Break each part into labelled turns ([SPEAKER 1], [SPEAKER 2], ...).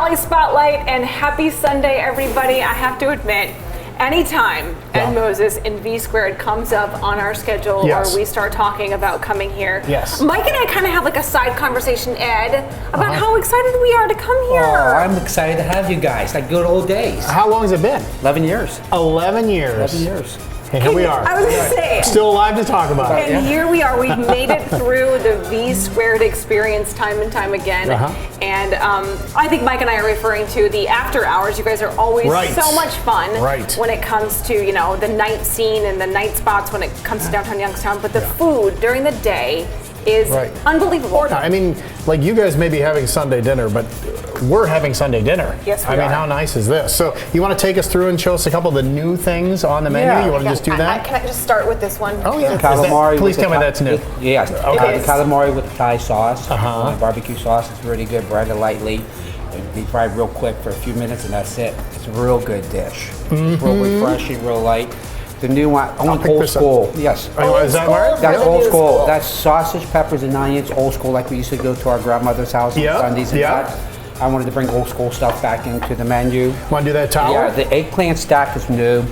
[SPEAKER 1] Valley Spotlight, and happy Sunday, everybody. I have to admit, anytime Ed Moses in V Squared comes up on our schedule, or we start talking about coming here, Mike and I kind of have like a side conversation, Ed, about how excited we are to come here.
[SPEAKER 2] Oh, I'm excited to have you guys, like good old days.
[SPEAKER 3] How long has it been?
[SPEAKER 2] 11 years.
[SPEAKER 3] 11 years.
[SPEAKER 2] 11 years.
[SPEAKER 3] And here we are.
[SPEAKER 1] I was going to say.
[SPEAKER 3] Still alive to talk about it.
[SPEAKER 1] And here we are. We've made it through the V Squared experience time and time again. And I think Mike and I are referring to the after hours. You guys are always so much fun when it comes to, you know, the night scene and the night spots when it comes to downtown Youngstown. But the food during the day is unbelievable.
[SPEAKER 3] I mean, like you guys may be having Sunday dinner, but we're having Sunday dinner.
[SPEAKER 1] Yes, we
[SPEAKER 3] are. I mean, how nice is this? So you want to take us through and show us a couple of the new things on the menu? You want to just do that?
[SPEAKER 1] Can I just start with this one?
[SPEAKER 3] Oh, yeah.
[SPEAKER 2] Calamari.
[SPEAKER 3] Please tell me that's new.
[SPEAKER 2] Yes. Okay. Calamari with the Thai sauce. Barbecue sauce is really good, breaded lightly. Be fried real quick for a few minutes, and that's it. It's a real good dish. It's real refreshing, real light. The new one, old school. Yes.
[SPEAKER 3] Is that right?
[SPEAKER 2] That's old school. That's sausage, peppers, and onions. Old school, like we used to go to our grandmother's house on Sundays and that. I wanted to bring old school stuff back into the menu.
[SPEAKER 3] Want to do that, Tyler?
[SPEAKER 2] Yeah, the eggplant stack is new.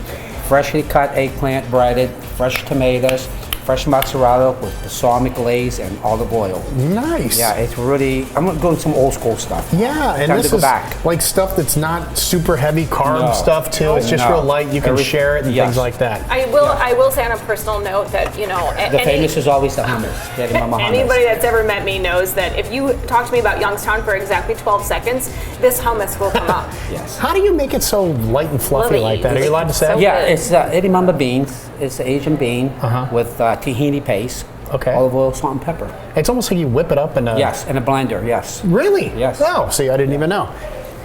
[SPEAKER 2] Freshly cut eggplant, breaded, fresh tomatoes, fresh mozzarella with balsamic glaze and olive oil.
[SPEAKER 3] Nice.
[SPEAKER 2] Yeah, it's really, I'm going to go with some old school stuff.
[SPEAKER 3] Yeah, and this is like stuff that's not super heavy carb stuff too. It's just real light. You can share it and things like that.
[SPEAKER 1] I will say on a personal note that, you know,
[SPEAKER 2] the famous is always the hummus.
[SPEAKER 1] Anybody that's ever met me knows that if you talk to me about Youngstown for exactly 12 seconds, this hummus will come up.
[SPEAKER 2] Yes.
[SPEAKER 3] How do you make it so light and fluffy like that? Are you allowed to say?
[SPEAKER 1] So
[SPEAKER 2] yeah, it's edamame beans. It's Asian bean with tahini paste. Olive oil, salt, and pepper.
[SPEAKER 3] It's almost like you whip it up in a...
[SPEAKER 2] Yes, in a blender, yes.
[SPEAKER 3] Really?
[SPEAKER 2] Yes.
[SPEAKER 3] Oh, see, I didn't even know.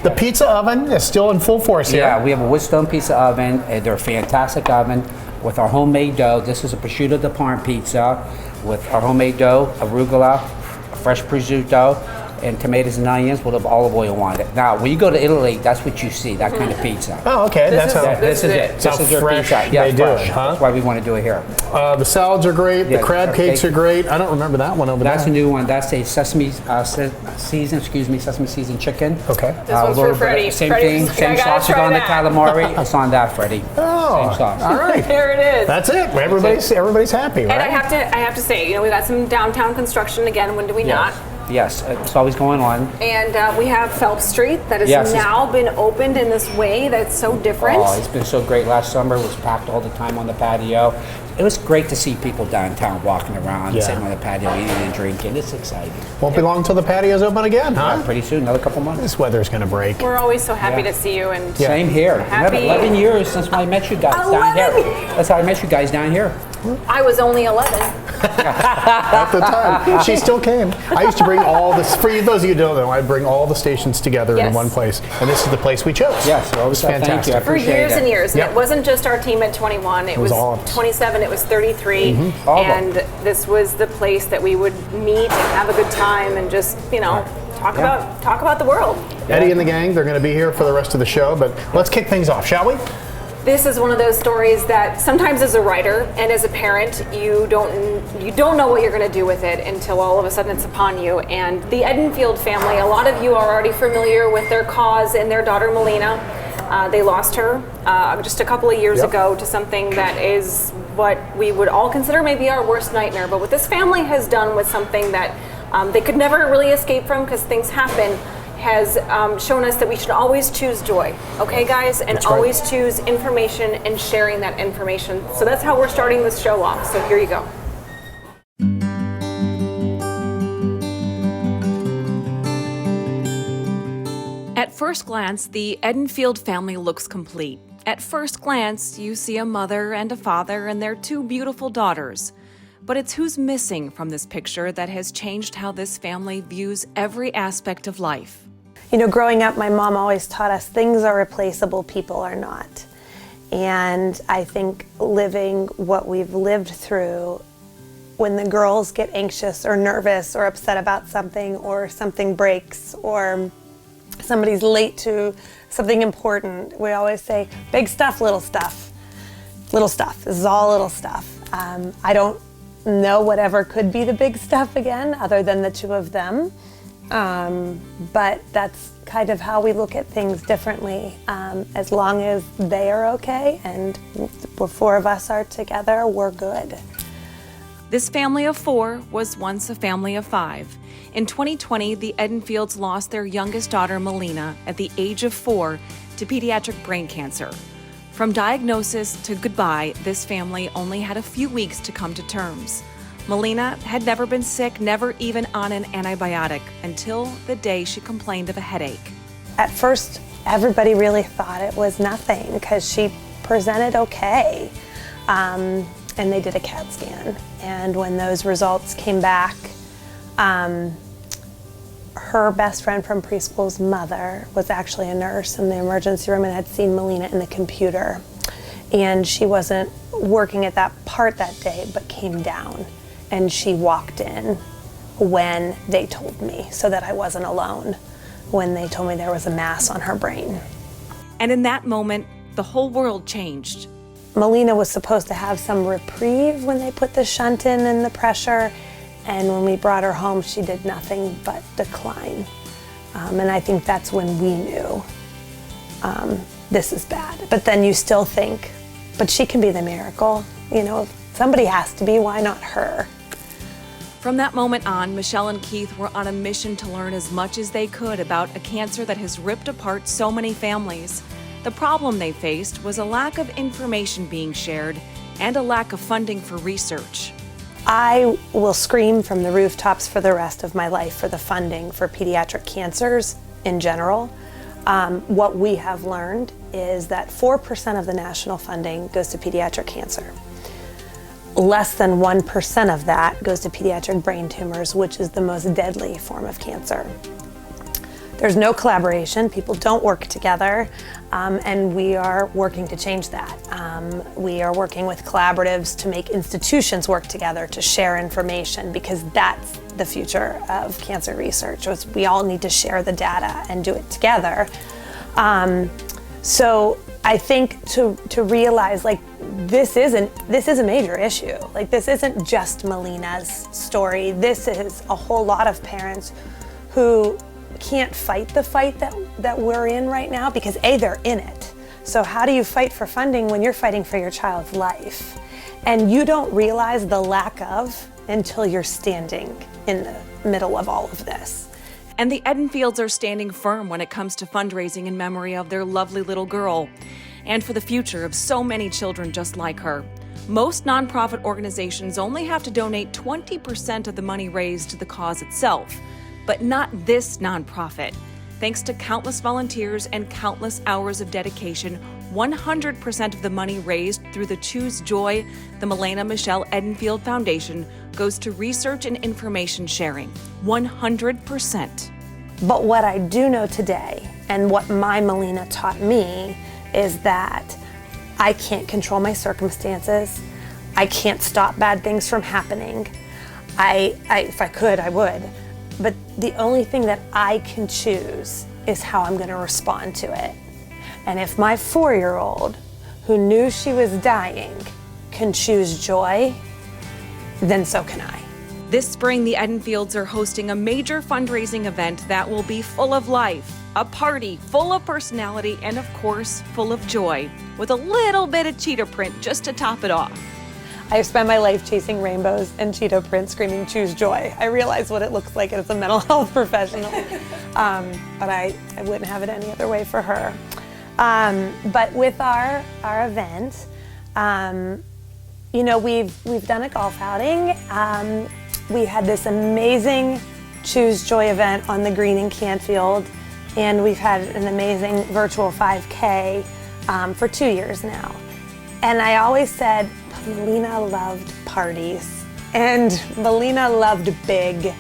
[SPEAKER 3] The pizza oven is still in full force here.
[SPEAKER 2] Yeah, we have a wood stone pizza oven. They're a fantastic oven with our homemade dough. This is a prosciutto di Parma pizza with our homemade dough, arugula, fresh prosciutto, and tomatoes and onions with olive oil on it. Now, when you go to Italy, that's what you see, that kind of pizza.
[SPEAKER 3] Oh, okay.
[SPEAKER 2] This is it. This is their pizza.
[SPEAKER 3] Yeah, they do it,
[SPEAKER 2] That's why we want to do it here.
[SPEAKER 3] The salads are great. The crab cakes are great. I don't remember that one over there.
[SPEAKER 2] That's a new one. That's a sesame seasoned chicken.
[SPEAKER 3] Okay.
[SPEAKER 1] This one's for Freddie.
[SPEAKER 2] Same thing. Same sausage on the calamari. It's on that, Freddie.
[SPEAKER 3] Oh,
[SPEAKER 2] same sauce.
[SPEAKER 3] all right.
[SPEAKER 1] There it is.
[SPEAKER 3] That's it. Everybody's happy, right?
[SPEAKER 1] And I have to say, you know, we got some downtown construction again. When do we not?
[SPEAKER 2] Yes, it's always going on.
[SPEAKER 1] And we have Phelps Street that has now been opened in this way that's so different.
[SPEAKER 2] Oh, it's been so great. Last summer it was packed all the time on the patio. It was great to see people downtown walking around, sitting on the patio, eating and drinking. It's exciting.
[SPEAKER 3] Won't be long till the patio's open again, huh?
[SPEAKER 2] Yeah, pretty soon, another couple months.
[SPEAKER 3] This weather's going to break.
[SPEAKER 1] We're always so happy to see you. And
[SPEAKER 2] Same here.
[SPEAKER 1] Happy.
[SPEAKER 2] 11 years since I met you guys down here. That's how I met you guys down here.
[SPEAKER 1] I was only 11.
[SPEAKER 3] At the time. She still came. I used to bring all this, for those of you who don't know, I'd bring all the stations together in one place. And this is the place we chose.
[SPEAKER 2] Yes, it was fantastic.
[SPEAKER 1] For years and years. And it wasn't just our team at 21. It was 27, it was 33. And this was the place that we would meet and have a good time and just, you know, talk about the world.
[SPEAKER 3] Eddie and the gang, they're going to be here for the rest of the show, but let's kick things off, shall we?
[SPEAKER 1] This is one of those stories that sometimes as a writer and as a parent, you don't know what you're going to do with it until all of a sudden it's upon you. And the Edenfield family, a lot of you are already familiar with their cause and their daughter Melina. They lost her just a couple of years ago to something that is what we would all consider maybe our worst nightmare. But what this family has done with something that they could never really escape from because things happen, has shown us that we should always choose joy, okay guys? And always choose information and sharing that information. So that's how we're starting this show off, so here you go. At first glance, the Edenfield family looks complete. At first glance, you see a mother and a father and their two beautiful daughters. But it's who's missing from this picture that has changed how this family views every aspect of life.
[SPEAKER 4] You know, growing up, my mom always taught us things are replaceable, people are not. And I think living what we've lived through, when the girls get anxious or nervous or upset about something, or something breaks, or somebody's late to something important, we always say, big stuff, little stuff. Little stuff. This is all little stuff. I don't know whatever could be the big stuff again, other than the two of them. But that's kind of how we look at things differently. As long as they are okay and the four of us are together, we're good.
[SPEAKER 5] This family of 4 was once a family of 5. In 2020, the Edenfields lost their youngest daughter, Melina, at the age of 4 to pediatric brain cancer. From diagnosis to goodbye, this family only had a few weeks to come to terms. Melina had never been sick, never even on an antibiotic, until the day she complained of a headache.
[SPEAKER 4] At first, everybody really thought it was nothing because she presented okay. And they did a CAT scan. And when those results came back, her best friend from preschool's mother was actually a nurse in the emergency room and had seen Melina in the computer. And she wasn't working at that part that day, but came down. And she walked in when they told me, so that I wasn't alone, when they told me there was a mass on her brain.
[SPEAKER 5] And in that moment, the whole world changed.
[SPEAKER 4] Melina was supposed to have some reprieve when they put the shunt in and the pressure, and when we brought her home, she did nothing but decline. And I think that's when we knew this is bad. But then you still think, but she can be the miracle. You know, if somebody has to be, why not her?
[SPEAKER 5] From that moment on, Michelle and Keith were on a mission to learn as much as they could about a cancer that has ripped apart so many families. The problem they faced was a lack of information being shared and a lack of funding for research.
[SPEAKER 4] I will scream from the rooftops for the rest of my life for the funding for pediatric cancers in general. What we have learned is that 4% of the national funding goes to pediatric cancer. Less than 1% of that goes to pediatric brain tumors, which is the most deadly form of cancer. There's no collaboration, people don't work together, and we are working to change that. We are working with collaboratives to make institutions work together to share information, because that's the future of cancer research. We all need to share the data and do it together. So I think to realize, like, this is a major issue. Like, this isn't just Melina's story. This is a whole lot of parents who can't fight the fight that we're in right now, because A, they're in it. So how do you fight for funding when you're fighting for your child's life? And you don't realize the lack of until you're standing in the middle of all of this.
[SPEAKER 5] And the Edenfields are standing firm when it comes to fundraising in memory of their lovely little girl, and for the future of so many children just like her. Most nonprofit organizations only have to donate 20% of the money raised to the cause itself, but not this nonprofit. Thanks to countless volunteers and countless hours of dedication, 100% of the money raised through the Choose Joy, the Melina Michelle Edenfield Foundation, goes to research and information sharing. 100%.
[SPEAKER 4] But what I do know today, and what my Melina taught me, is that I can't control my circumstances. I can't stop bad things from happening. If I could, I would. But the only thing that I can choose is how I'm going to respond to it. And if my 4-year-old, who knew she was dying, can choose joy, then so can I.
[SPEAKER 5] This spring, the Edenfields are hosting a major fundraising event that will be full of life, a party full of personality, and of course, full of joy, with a little bit of cheetah print just to top it off.
[SPEAKER 4] I've spent my life chasing rainbows and cheetah print, screaming, choose joy. I realize what it looks like as a mental health professional, but I wouldn't have it any other way for her. But with our event, you know, we've done a golf outing. We had this amazing Choose Joy event on the green in Canfield, and we've had an amazing virtual 5K for 2 years now. And I always said, Melina loved parties, and Melina loved big.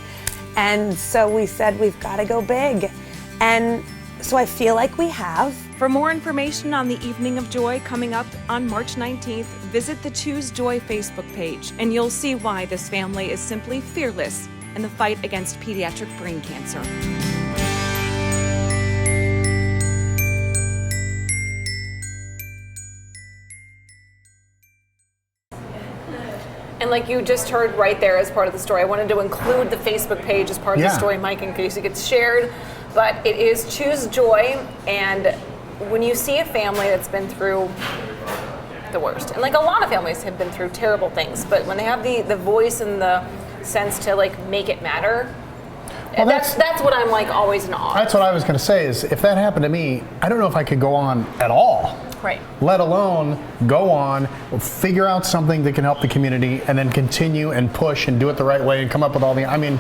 [SPEAKER 4] And so we said, we've got to go big. And so I feel like we have.
[SPEAKER 5] For more information on the Evening of Joy coming up on March 19th, visit the Choose Joy Facebook page, and you'll see why this family is simply fearless in the fight against pediatric brain cancer.
[SPEAKER 1] And like you just heard right there as part of the story, I wanted to include the Facebook page as part of the story, Mike, in case it gets shared. But it is Choose Joy, and when you see a family that's been through the worst, and like a lot of families have been through terrible things, but when they have the voice and the sense to like make it matter, well, that's what I'm like always in awe.
[SPEAKER 3] That's what I was going to say, is if that happened to me, I don't know if I could go on at all.
[SPEAKER 1] Right.
[SPEAKER 3] Let alone go on, figure out something that can help the community, and then continue and push and do it the right way and come up with all the. I mean,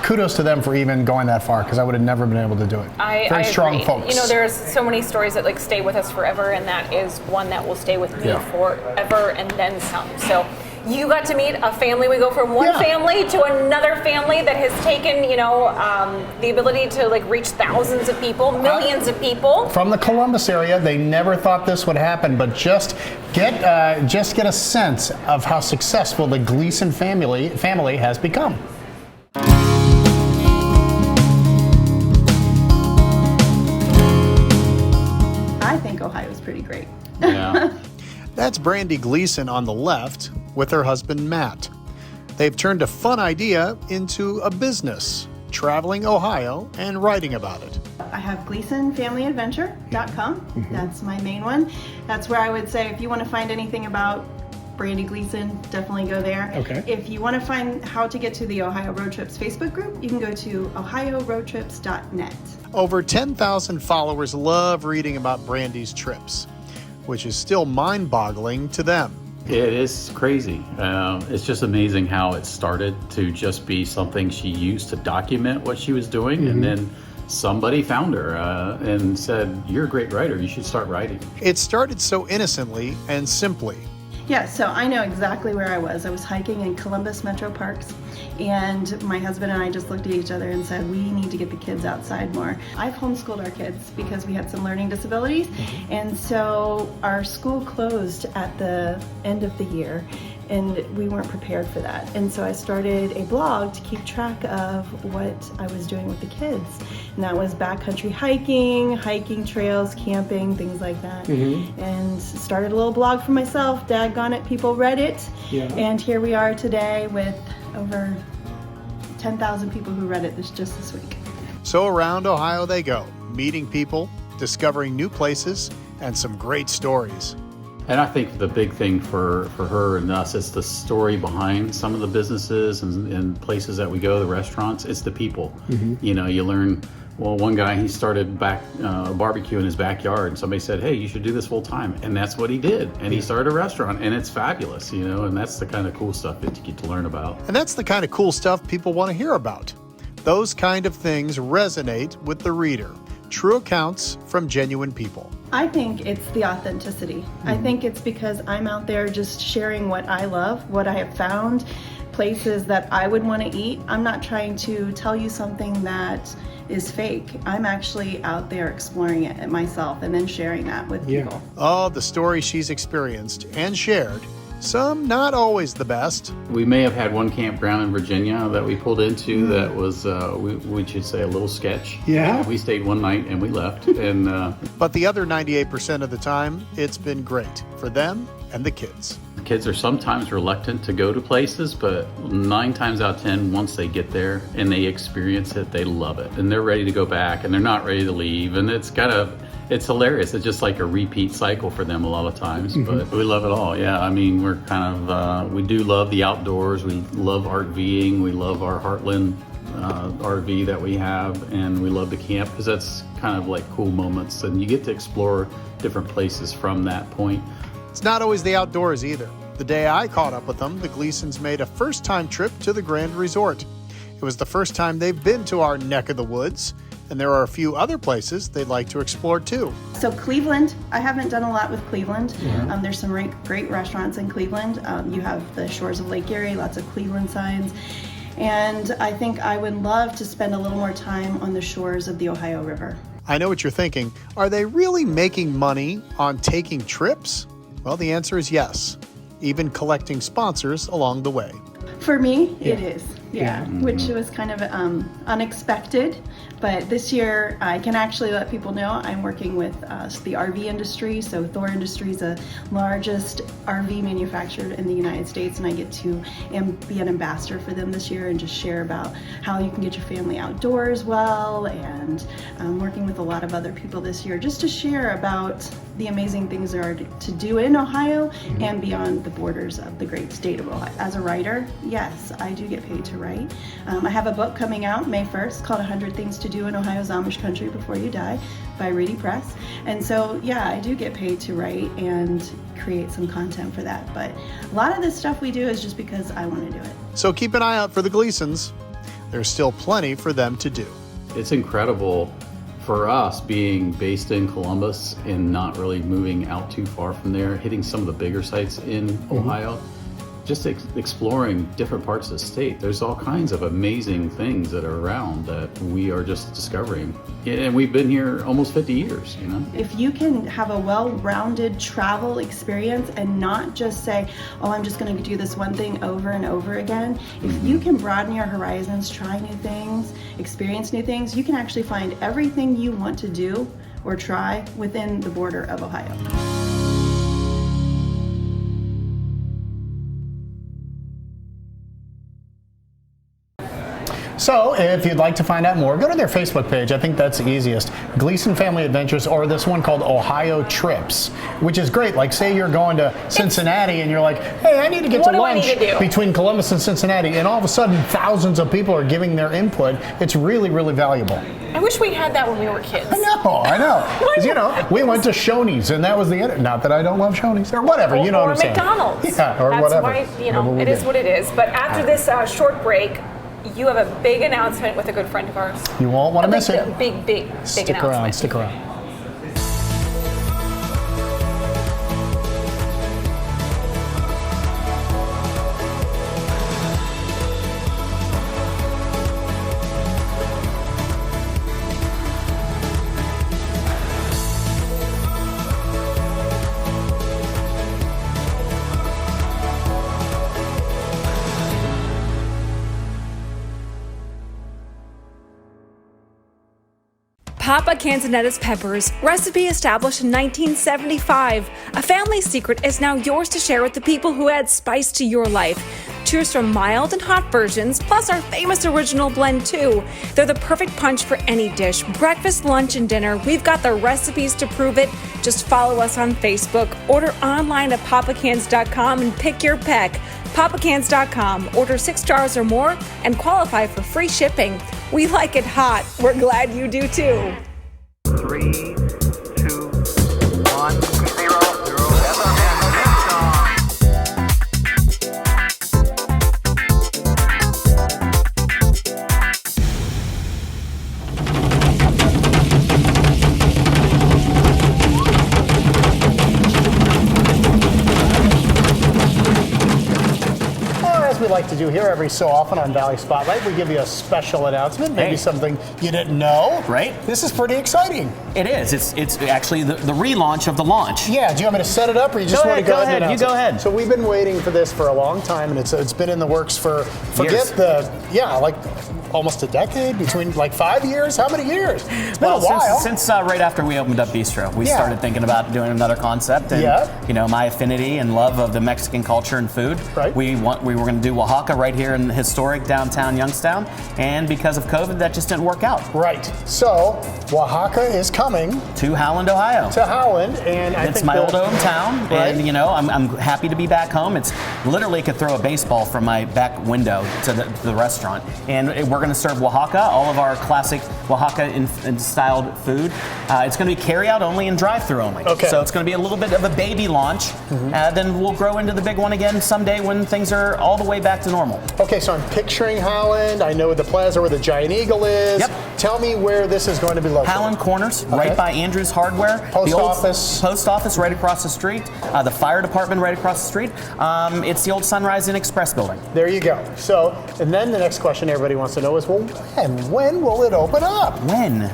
[SPEAKER 3] kudos to them for even going that far, because I would have never been able to do it.
[SPEAKER 1] I
[SPEAKER 3] strong
[SPEAKER 1] agree.
[SPEAKER 3] folks.
[SPEAKER 1] You know, there's so many stories that like stay with us forever, and that is one that will stay with me forever and then some. So. You got to meet a family. We go from one family to another family that has taken, the ability to like reach thousands of people, millions of people.
[SPEAKER 3] From the Columbus area, they never thought this would happen, but just get a sense of how successful the Gleason family has become.
[SPEAKER 6] I think Ohio's pretty great.
[SPEAKER 7] Yeah.
[SPEAKER 3] That's Brandy Gleason on the left with her husband Matt. They've turned a fun idea into a business, traveling Ohio and writing about it.
[SPEAKER 6] I have GleasonFamilyAdventure.com. That's my main one. That's where I would say if you want to find anything about Brandy Gleason, definitely go there.
[SPEAKER 3] Okay.
[SPEAKER 6] If you want to find how to get to the Ohio Road Trips Facebook group, you can go to OhioRoadTrips.net.
[SPEAKER 3] Over 10,000 followers love reading about Brandy's trips, which is still mind-boggling to them.
[SPEAKER 7] It is crazy. It's just amazing how it started to just be something she used to document what she was doing, and then somebody found her and said, "You're a great writer, you should start writing."
[SPEAKER 3] It started so innocently and simply.
[SPEAKER 6] Yeah, so I know exactly where I was. I was hiking in Columbus Metro Parks, and my husband and I just looked at each other and said, we need to get the kids outside more. I've homeschooled our kids because we had some learning disabilities, and so our school closed at the end of the year, and we weren't prepared for that. And so I started a blog to keep track of what I was doing with the kids. And that was backcountry hiking trails, camping, things like that. And started a little blog for myself. Daggone it, people read it. And here we are today with over 10,000 people who read it just this week.
[SPEAKER 3] So around Ohio they go, meeting people, discovering new places, and some great stories.
[SPEAKER 7] And I think the big thing for her and us is the story behind some of the businesses and places that we go, the restaurants. It's the people. You know, you learn. Well, one guy, he started a barbecue in his backyard, and somebody said, "Hey, you should do this full time," and that's what he did. And he started a restaurant, and it's fabulous, you know. And that's the kind of cool stuff that you get to learn about.
[SPEAKER 3] And that's the kind of cool stuff people want to hear about. Those kind of things resonate with the reader. True accounts from genuine people.
[SPEAKER 6] I think it's the authenticity. I think it's because I'm out there just sharing what I love, what I have found, places that I would want to eat. I'm not trying to tell you something that is fake. I'm actually out there exploring it myself and then sharing that with people.
[SPEAKER 3] Oh, the stories she's experienced and shared. Some not always the best.
[SPEAKER 7] We may have had one campground in Virginia that we pulled into that was, we should say, a little sketch.
[SPEAKER 3] Yeah.
[SPEAKER 7] We stayed one night and we left. And
[SPEAKER 3] But the other 98% of the time, it's been great for them and the kids.
[SPEAKER 7] the kids are sometimes reluctant to go to places, but 9 times out of 10, once they get there and they experience it, they love it. And they're ready to go back and they're not ready to leave. And it's hilarious. It's just like a repeat cycle for them a lot of times, but we love it all. Yeah, I mean, we're kind of, we do love the outdoors. We love RVing. We love our Heartland RV that we have, and we love to camp because that's kind of like cool moments, and you get to explore different places from that point.
[SPEAKER 3] It's not always the outdoors either. The day I caught up with them, the Gleasons made a first-time trip to the Grand Resort. It was the first time they've been to our neck of the woods, and there are a few other places they'd like to explore too.
[SPEAKER 6] So Cleveland, I haven't done a lot with Cleveland. There's some great restaurants in Cleveland. You have the shores of Lake Erie, lots of Cleveland signs. And I think I would love to spend a little more time on the shores of the Ohio River.
[SPEAKER 3] I know what you're thinking. Are they really making money on taking trips? Well, the answer is yes, even collecting sponsors along the way.
[SPEAKER 6] For me, it is. Yeah, which was kind of unexpected. But this year, I can actually let people know I'm working with the RV industry. So Thor Industries, the largest RV manufacturer in the United States, and I get to be an ambassador for them this year and just share about how you can get your family outdoors well, and working with a lot of other people this year just to share about the amazing things there are to do in Ohio and beyond the borders of the great state of Ohio. As a writer, yes, I do get paid to write. I have a book coming out May 1st called 100 Things to Do in Ohio's Amish Country Before You Die by Reedy Press. And so, yeah, I do get paid to write and create some content for that. But a lot of this stuff we do is just because I want to do it.
[SPEAKER 3] So keep an eye out for the Gleasons. There's still plenty for them to do.
[SPEAKER 7] It's incredible for us being based in Columbus and not really moving out too far from there, hitting some of the bigger sites in Ohio, just exploring different parts of the state. There's all kinds of amazing things that are around that we are just discovering. And we've been here almost 50 years, you know?
[SPEAKER 6] If you can have a well-rounded travel experience and not just say, oh, I'm just going to do this one thing over and over again, if you can broaden your horizons, try new things, experience new things, you can actually find everything you want to do or try within the border of Ohio.
[SPEAKER 3] So if you'd like to find out more, go to their Facebook page. I think that's the easiest. Gleason Family Adventures, or this one called Ohio Trips, which is great. Like, say you're going to Cincinnati and you're like, hey, I need to get to lunch between Columbus and Cincinnati, and all of a sudden thousands of people are giving their input. It's really, really valuable.
[SPEAKER 1] I wish we had that when we were kids.
[SPEAKER 3] I know. 'Cause, you know, we went to Shoney's, and that was the end. Not that I don't love Shoney's or whatever. You know what I'm saying?
[SPEAKER 1] Or McDonald's.
[SPEAKER 3] Yeah, or
[SPEAKER 1] That's
[SPEAKER 3] whatever.
[SPEAKER 1] Why, you know, it is what it is. But after this short break, you have a big announcement with a good friend of ours.
[SPEAKER 3] You won't want to miss it.
[SPEAKER 1] Big
[SPEAKER 3] Stick
[SPEAKER 1] announcement.
[SPEAKER 3] around. Stick around.
[SPEAKER 5] Papa Canzonetta's peppers, recipe established in 1975. A family secret is now yours to share with the people who add spice to your life. Choose from mild and hot versions, plus our famous original blend too. They're the perfect punch for any dish, breakfast, lunch, and dinner. We've got the recipes to prove it. Just follow us on Facebook, order online at papacans.com and pick your peck. papacans.com, order 6 jars or more and qualify for free shipping. We like it hot. We're glad you do too.
[SPEAKER 8] 3, 2, 1, 0, 0.
[SPEAKER 3] We like to do here every so often on Valley Spotlight, we give you a special announcement, maybe something you didn't know.
[SPEAKER 9] Right.
[SPEAKER 3] This is pretty exciting.
[SPEAKER 9] It is. It's actually the relaunch of the launch.
[SPEAKER 3] Yeah, do you want me to set it up, or you just want to go ahead and announce
[SPEAKER 9] You go
[SPEAKER 3] it?
[SPEAKER 9] ahead.
[SPEAKER 3] So we've been waiting for this for a long time, and it's been in the works for,
[SPEAKER 9] Years.
[SPEAKER 3] like almost a decade, between like 5 years. How many years? It's been a while.
[SPEAKER 9] Since right after we opened up Bistro, we started thinking about doing another concept. And you know, my affinity and love of the Mexican culture and food.
[SPEAKER 3] Right.
[SPEAKER 9] We were going to do Oaxaca right here in historic downtown Youngstown, and because of COVID, that just didn't work out.
[SPEAKER 3] Right. So Oaxaca is coming
[SPEAKER 9] to Howland, Ohio.
[SPEAKER 3] To Howland, and I
[SPEAKER 9] it's
[SPEAKER 3] think
[SPEAKER 9] my old hometown,
[SPEAKER 3] right?
[SPEAKER 9] and you know, I'm happy to be back home. It's literally could throw a baseball from my back window to the restaurant, and we're going to serve Oaxaca, all of our classic Oaxaca styled food. It's going to be carry out only and drive through only.
[SPEAKER 3] Okay.
[SPEAKER 9] So it's going to be a little bit of a baby launch. Then we'll grow into the big one again someday when things are all the way back to normal.
[SPEAKER 3] Okay, so I'm picturing Howland. I know the plaza where the Giant Eagle is.
[SPEAKER 9] Yep.
[SPEAKER 3] Tell me where this is going to be located.
[SPEAKER 9] Howland Corners, right by Andrews Hardware.
[SPEAKER 3] Post
[SPEAKER 9] the old
[SPEAKER 3] office.
[SPEAKER 9] Post office right across the street. The fire department right across the street. It's the old Sunrise Inn Express building.
[SPEAKER 3] There you go. So, and then the next question everybody wants to know is, well, when will it open up?
[SPEAKER 9] When?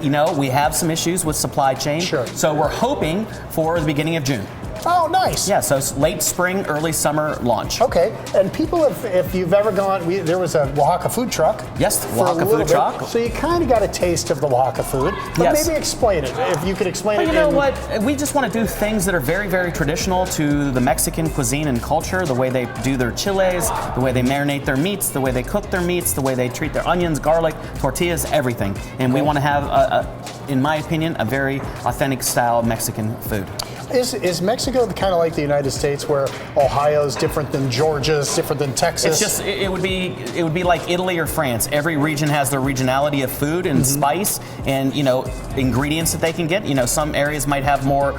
[SPEAKER 9] You know, we have some issues with supply chain.
[SPEAKER 3] Sure.
[SPEAKER 9] So we're hoping for the beginning of June.
[SPEAKER 3] Oh, nice.
[SPEAKER 9] Yeah, so it's late spring, early summer launch.
[SPEAKER 3] Okay, and people, if you've ever gone, there was a Oaxaca food truck.
[SPEAKER 9] Yes,
[SPEAKER 3] for
[SPEAKER 9] Oaxaca
[SPEAKER 3] a little
[SPEAKER 9] food
[SPEAKER 3] bit,
[SPEAKER 9] truck.
[SPEAKER 3] So you kind of got a taste of the Oaxaca food. But
[SPEAKER 9] Yes.
[SPEAKER 3] maybe explain it, if you could explain
[SPEAKER 9] Well,
[SPEAKER 3] it.
[SPEAKER 9] you know
[SPEAKER 3] in-
[SPEAKER 9] what? We just want to do things that are very, very traditional to the Mexican cuisine and culture, the way they do their chiles, the way they marinate their meats, the way they cook their meats, the way they treat their onions, garlic, tortillas, everything. And we want to have, in my opinion, a very authentic style Mexican food.
[SPEAKER 3] Is Mexico kind of like the United States, where Ohio's different than Georgia's, different than Texas?
[SPEAKER 9] It's just it would be like Italy or France. Every region has their regionality of food and spice and ingredients that they can get. Some areas might have more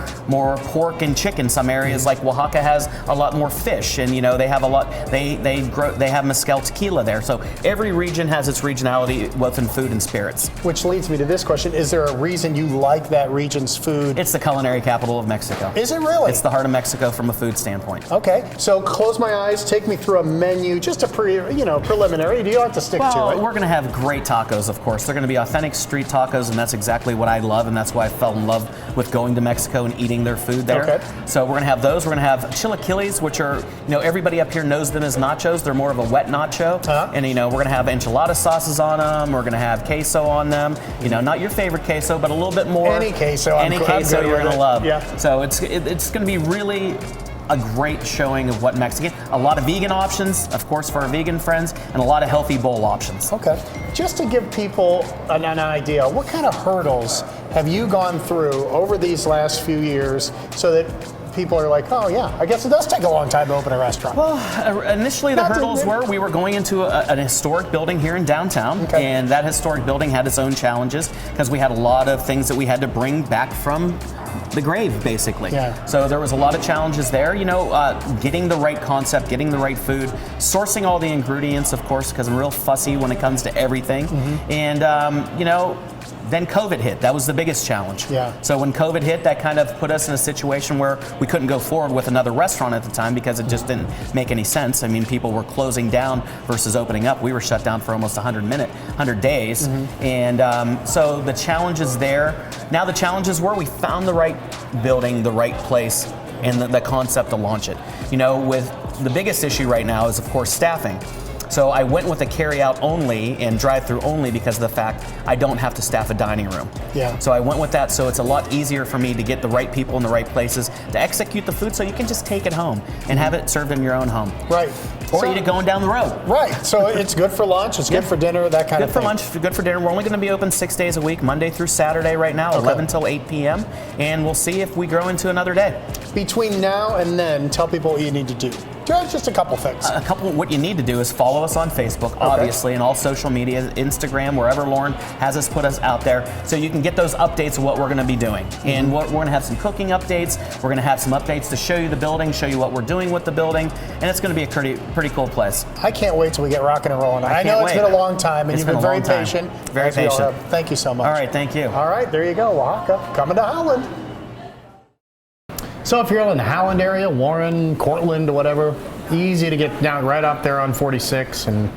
[SPEAKER 9] pork and chicken. Some areas like Oaxaca has a lot more fish, and they have a lot. They have mezcal tequila there. So every region has its regionality within food and spirits.
[SPEAKER 3] Which leads me to this question: is there a reason you like that region's food?
[SPEAKER 9] It's the culinary capital of Mexico.
[SPEAKER 3] Is it really?
[SPEAKER 9] It's the heart of Mexico from a food standpoint.
[SPEAKER 3] Okay, so close my eyes, take me through a menu, just a preliminary. You don't have to stick to
[SPEAKER 9] Well,
[SPEAKER 3] it.
[SPEAKER 9] we're going to have great tacos, of course. They're going to be authentic street tacos, and that's exactly what I love, and that's why I fell in love with going to Mexico and eating their food there.
[SPEAKER 3] Okay.
[SPEAKER 9] So we're going to have those. We're going to have chilaquiles, which are, everybody up here knows them as nachos. They're more of a wet nacho.
[SPEAKER 3] Uh-huh.
[SPEAKER 9] And, we're going to have enchilada sauces on them. We're going to have queso on them. Not your favorite queso, but a little bit more.
[SPEAKER 3] Any queso, I'm
[SPEAKER 9] Any
[SPEAKER 3] good
[SPEAKER 9] queso you're
[SPEAKER 3] with
[SPEAKER 9] going to
[SPEAKER 3] it.
[SPEAKER 9] love.
[SPEAKER 3] Yeah.
[SPEAKER 9] So it's going to be really a great showing of what Mexican. A lot of vegan options, of course, for our vegan friends, and a lot of healthy bowl options.
[SPEAKER 3] Okay. Just to give people an idea, what kind of hurdles have you gone through over these last few years so that people are like, oh yeah, I guess it does take a long time to open a restaurant?
[SPEAKER 9] Well, initially the hurdles were we were going into an historic building here in downtown,
[SPEAKER 3] Okay.
[SPEAKER 9] and that historic building had its own challenges because we had a lot of things that we had to bring back from the grave, basically.
[SPEAKER 3] Yeah.
[SPEAKER 9] So there was a lot of challenges there, getting the right concept, getting the right food, sourcing all the ingredients, of course, because I'm real fussy when it comes to everything.
[SPEAKER 3] Mm-hmm.
[SPEAKER 9] And, then COVID hit. That was the biggest challenge.
[SPEAKER 3] Yeah.
[SPEAKER 9] So when COVID hit, that kind of put us in a situation where we couldn't go forward with another restaurant at the time because it just didn't make any sense. I mean, people were closing down versus opening up. We were shut down for almost 100 days.
[SPEAKER 3] Mm-hmm.
[SPEAKER 9] And so the challenges there. Now the challenges were we found the right building, the right place, and the concept to launch it. With the biggest issue right now is, of course, staffing. So I went with a carry-out only and drive-through only because of the fact I don't have to staff a dining room.
[SPEAKER 3] Yeah.
[SPEAKER 9] So I went with that, so it's a lot easier for me to get the right people in the right places to execute the food so you can just take it home and have it served in your own home.
[SPEAKER 3] Right.
[SPEAKER 9] Or
[SPEAKER 3] So-
[SPEAKER 9] eat it going down the road.
[SPEAKER 3] Right. So it's good for lunch, it's good for dinner, that kind of
[SPEAKER 9] Good for
[SPEAKER 3] thing.
[SPEAKER 9] lunch, good for dinner. We're only going to be open 6 days a week, Monday through Saturday right now, 11 till 8 p.m. And we'll see if we grow into another day.
[SPEAKER 3] Between now and then, tell people what you need to do. Just a couple things.
[SPEAKER 9] What you need to do is follow us on Facebook, obviously, and all social media, Instagram, wherever Lauren has us put us out there, so you can get those updates of what we're going to be doing. And we're going to have some cooking updates. We're going to have some updates to show you the building, show you what we're doing with the building, and it's going to be a pretty cool place.
[SPEAKER 3] I can't wait till we get rocking and rolling. I know
[SPEAKER 9] can't
[SPEAKER 3] it's
[SPEAKER 9] wait.
[SPEAKER 3] been a long time, and
[SPEAKER 9] It's
[SPEAKER 3] you've been
[SPEAKER 9] been a
[SPEAKER 3] very
[SPEAKER 9] long time.
[SPEAKER 3] patient.
[SPEAKER 9] Very
[SPEAKER 3] as we all
[SPEAKER 9] patient.
[SPEAKER 3] have. Thank you so much.
[SPEAKER 9] All right, thank you.
[SPEAKER 3] All right, there you go, Oaxaca, coming to Howland. So if you're in the Howland area, Warren, Cortland, or whatever, easy to get down right up there on 46 and